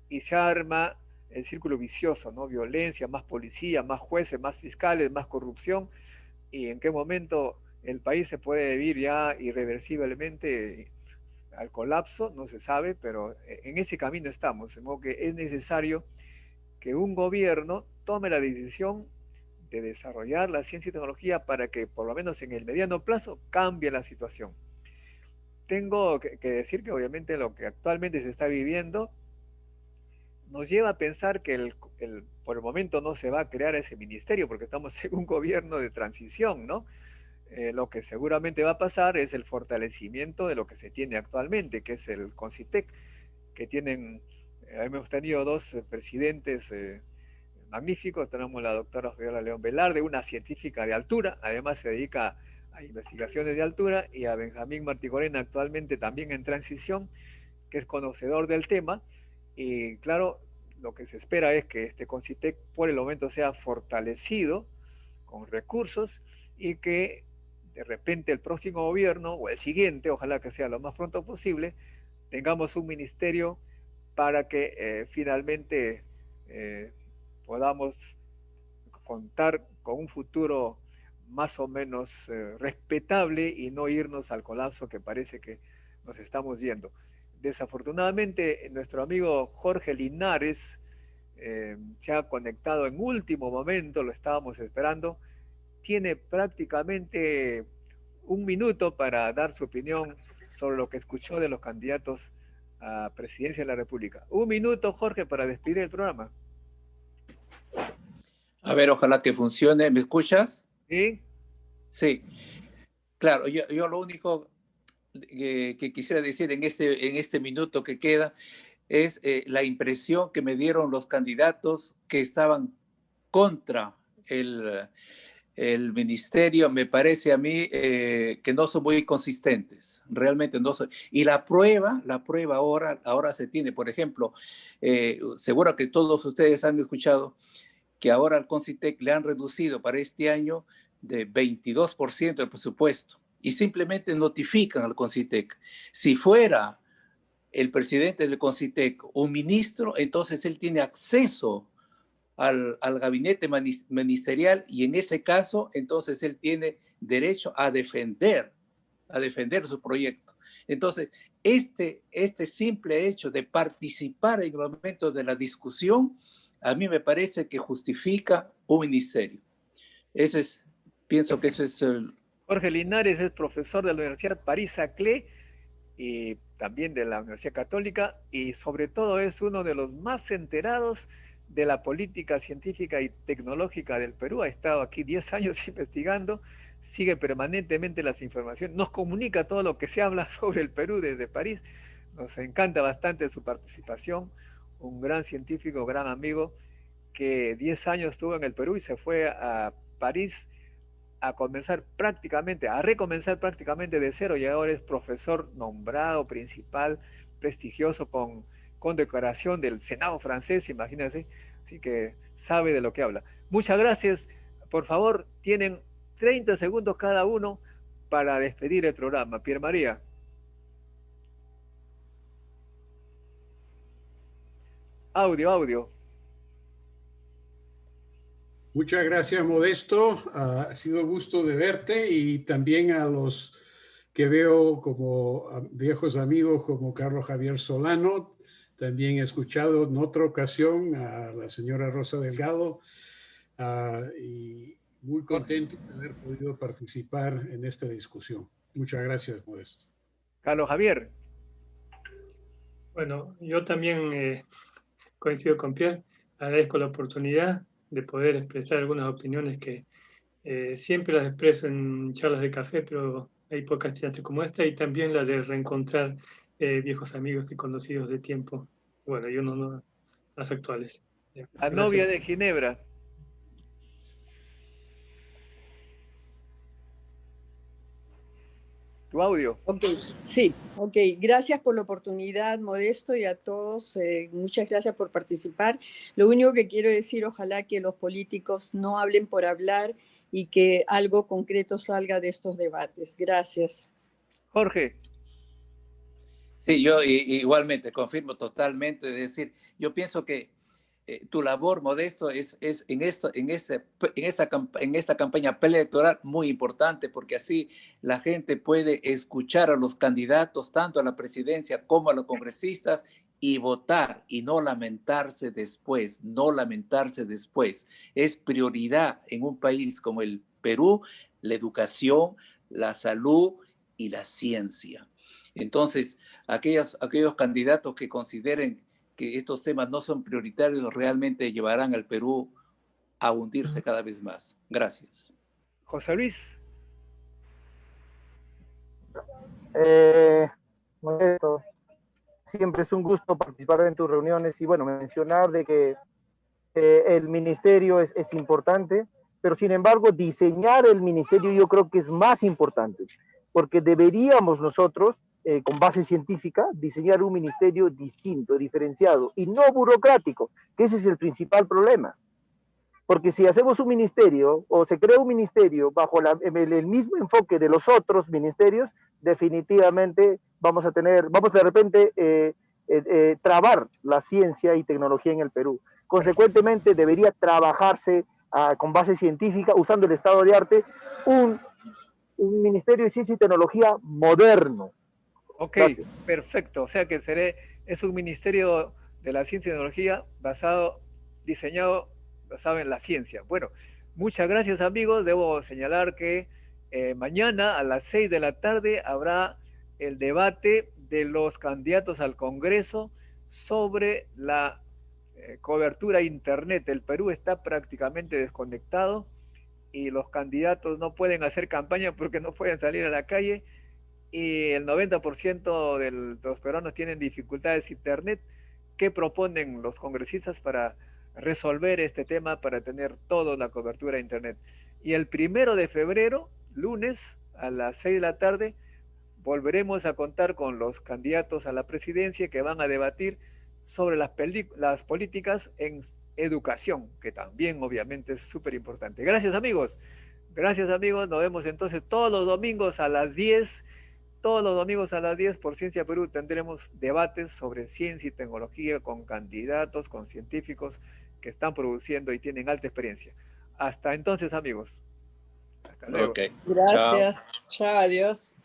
[SPEAKER 1] Y se arma el círculo vicioso, ¿no? Violencia, más policía, más jueces, más fiscales, más corrupción. Y en qué momento el país se puede vivir ya irreversiblemente al colapso, no se sabe, pero en ese camino estamos. De modo que es necesario que un gobierno tome la decisión de desarrollar la ciencia y tecnología para que por lo menos en el mediano plazo cambie la situación. Tengo que decir que obviamente lo que actualmente se está viviendo nos lleva a pensar que por el momento no se va a crear ese ministerio porque estamos en un gobierno de transición, ¿no? Lo que seguramente va a pasar es el fortalecimiento de lo que se tiene actualmente, que es el CONCITEC, que tienen, hemos tenido dos presidentes magníficos. Tenemos la doctora Fabiola León Velarde, una científica de altura, además se dedica a investigaciones de altura, y a Benjamín Martigorena, actualmente también en transición, que es conocedor del tema. Y claro, lo que se espera es que este CONCITEC por el momento sea fortalecido con recursos, y que de repente el próximo gobierno o el siguiente, ojalá que sea lo más pronto posible, tengamos un ministerio para que finalmente podamos contar con un futuro más o menos respetable y no irnos al colapso que parece que nos estamos yendo. Desafortunadamente, nuestro amigo Jorge Linares se ha conectado en último momento, lo estábamos esperando. Tiene prácticamente un minuto para dar su opinión sobre lo que escuchó de los candidatos a presidencia de la República. Un minuto, Jorge, para despedir el programa.
[SPEAKER 6] A ver, ojalá que funcione. ¿Me escuchas?
[SPEAKER 1] ¿Sí?
[SPEAKER 6] Sí. Claro, yo lo único que quisiera decir en este minuto que queda es la impresión que me dieron los candidatos que estaban contra el ministerio. Me parece a mí que no son muy consistentes, realmente no son. Y la prueba ahora se tiene, por ejemplo, seguro que todos ustedes han escuchado que ahora al CONCITEC le han reducido para este año de 22% el presupuesto y simplemente notifican al CONCITEC. Si fuera el presidente del CONCITEC un ministro, entonces él tiene acceso al gabinete ministerial y en ese caso, entonces él tiene derecho a defender su proyecto. Entonces, este simple hecho de participar en el momento de la discusión, a mí me parece que justifica un ministerio. Pienso que eso es el...
[SPEAKER 1] Jorge Linares es profesor de la Universidad París-Saclay y también de la Universidad Católica, y sobre todo es uno de los más enterados de la política científica y tecnológica del Perú. Ha estado aquí 10 años investigando, sigue permanentemente las informaciones, nos comunica todo lo que se habla sobre el Perú desde París. Nos encanta bastante su participación, un gran científico, gran amigo, que 10 años estuvo en el Perú y se fue a París a recomenzar prácticamente de cero, y ahora es profesor nombrado principal, prestigioso, con condecoración del Senado francés, imagínense, así que sabe de lo que habla. Muchas gracias. Por favor, tienen 30 segundos cada uno para despedir el programa. Pierre María. Audio.
[SPEAKER 2] Muchas gracias, Modesto. Ha sido gusto de verte, y también a los que veo como viejos amigos como Carlos Javier Solano. También he escuchado en otra ocasión a la señora Rosa Delgado, y muy contento de haber podido participar en esta discusión. Muchas gracias, Modesto.
[SPEAKER 1] Carlos Javier.
[SPEAKER 3] Bueno, yo también coincido con Pierre. Agradezco la oportunidad de poder expresar algunas opiniones que siempre las expreso en charlas de café, pero hay pocas chances como esta, y también la de reencontrar viejos amigos y conocidos de tiempo, bueno, y uno no, las actuales.
[SPEAKER 1] La novia de Ginebra. Tu audio.
[SPEAKER 4] Ok, sí, ok. Gracias por la oportunidad, Modesto, y a todos. Muchas gracias por participar. Lo único que quiero decir, ojalá que los políticos no hablen por hablar y que algo concreto salga de estos debates. Gracias.
[SPEAKER 1] Jorge.
[SPEAKER 6] Sí, yo igualmente confirmo totalmente. Es decir, yo pienso que tu labor, Modesto, es en esta campaña preelectoral muy importante, porque así la gente puede escuchar a los candidatos, tanto a la presidencia como a los congresistas, y votar y no lamentarse después, Es prioridad en un país como el Perú la educación, la salud y la ciencia. Entonces, aquellos candidatos que consideren que estos temas no son prioritarios realmente llevarán al Perú a hundirse cada vez más. Gracias.
[SPEAKER 1] José Luis.
[SPEAKER 5] Modesto, siempre es un gusto participar en tus reuniones y bueno, mencionar de que el ministerio es importante, pero sin embargo diseñar el ministerio yo creo que es más importante, porque deberíamos nosotros con base científica, diseñar un ministerio distinto, diferenciado y no burocrático, que ese es el principal problema. Porque si hacemos un ministerio o se crea un ministerio bajo el mismo enfoque de los otros ministerios, definitivamente vamos de repente trabar la ciencia y tecnología en el Perú. Consecuentemente, debería trabajarse con base científica, usando el estado de arte, un ministerio de ciencia y tecnología moderno.
[SPEAKER 1] Ok, gracias. Perfecto. O sea que es un ministerio de la ciencia y tecnología diseñado basado en la ciencia. Bueno, muchas gracias, amigos. Debo señalar que Mañana a las 6 de la tarde habrá el debate de los candidatos al Congreso sobre la cobertura a Internet. El Perú está prácticamente desconectado y los candidatos no pueden hacer campaña porque no pueden salir a la calle, y el 90% de los peruanos tienen dificultades Internet. ¿Qué proponen los congresistas para resolver este tema, para tener toda la cobertura a Internet? Y el 1 de febrero, lunes, a las 6 de la tarde, volveremos a contar con los candidatos a la presidencia que van a debatir sobre las políticas en educación, que también obviamente es súper importante. Gracias, amigos. Gracias, amigos. Nos vemos entonces todos los domingos a las 10. Todos los domingos a las 10 por Ciencia Perú tendremos debates sobre ciencia y tecnología con candidatos, con científicos que están produciendo y tienen alta experiencia. Hasta entonces, amigos. Hasta luego.
[SPEAKER 6] Okay.
[SPEAKER 4] Gracias. Chao, adiós.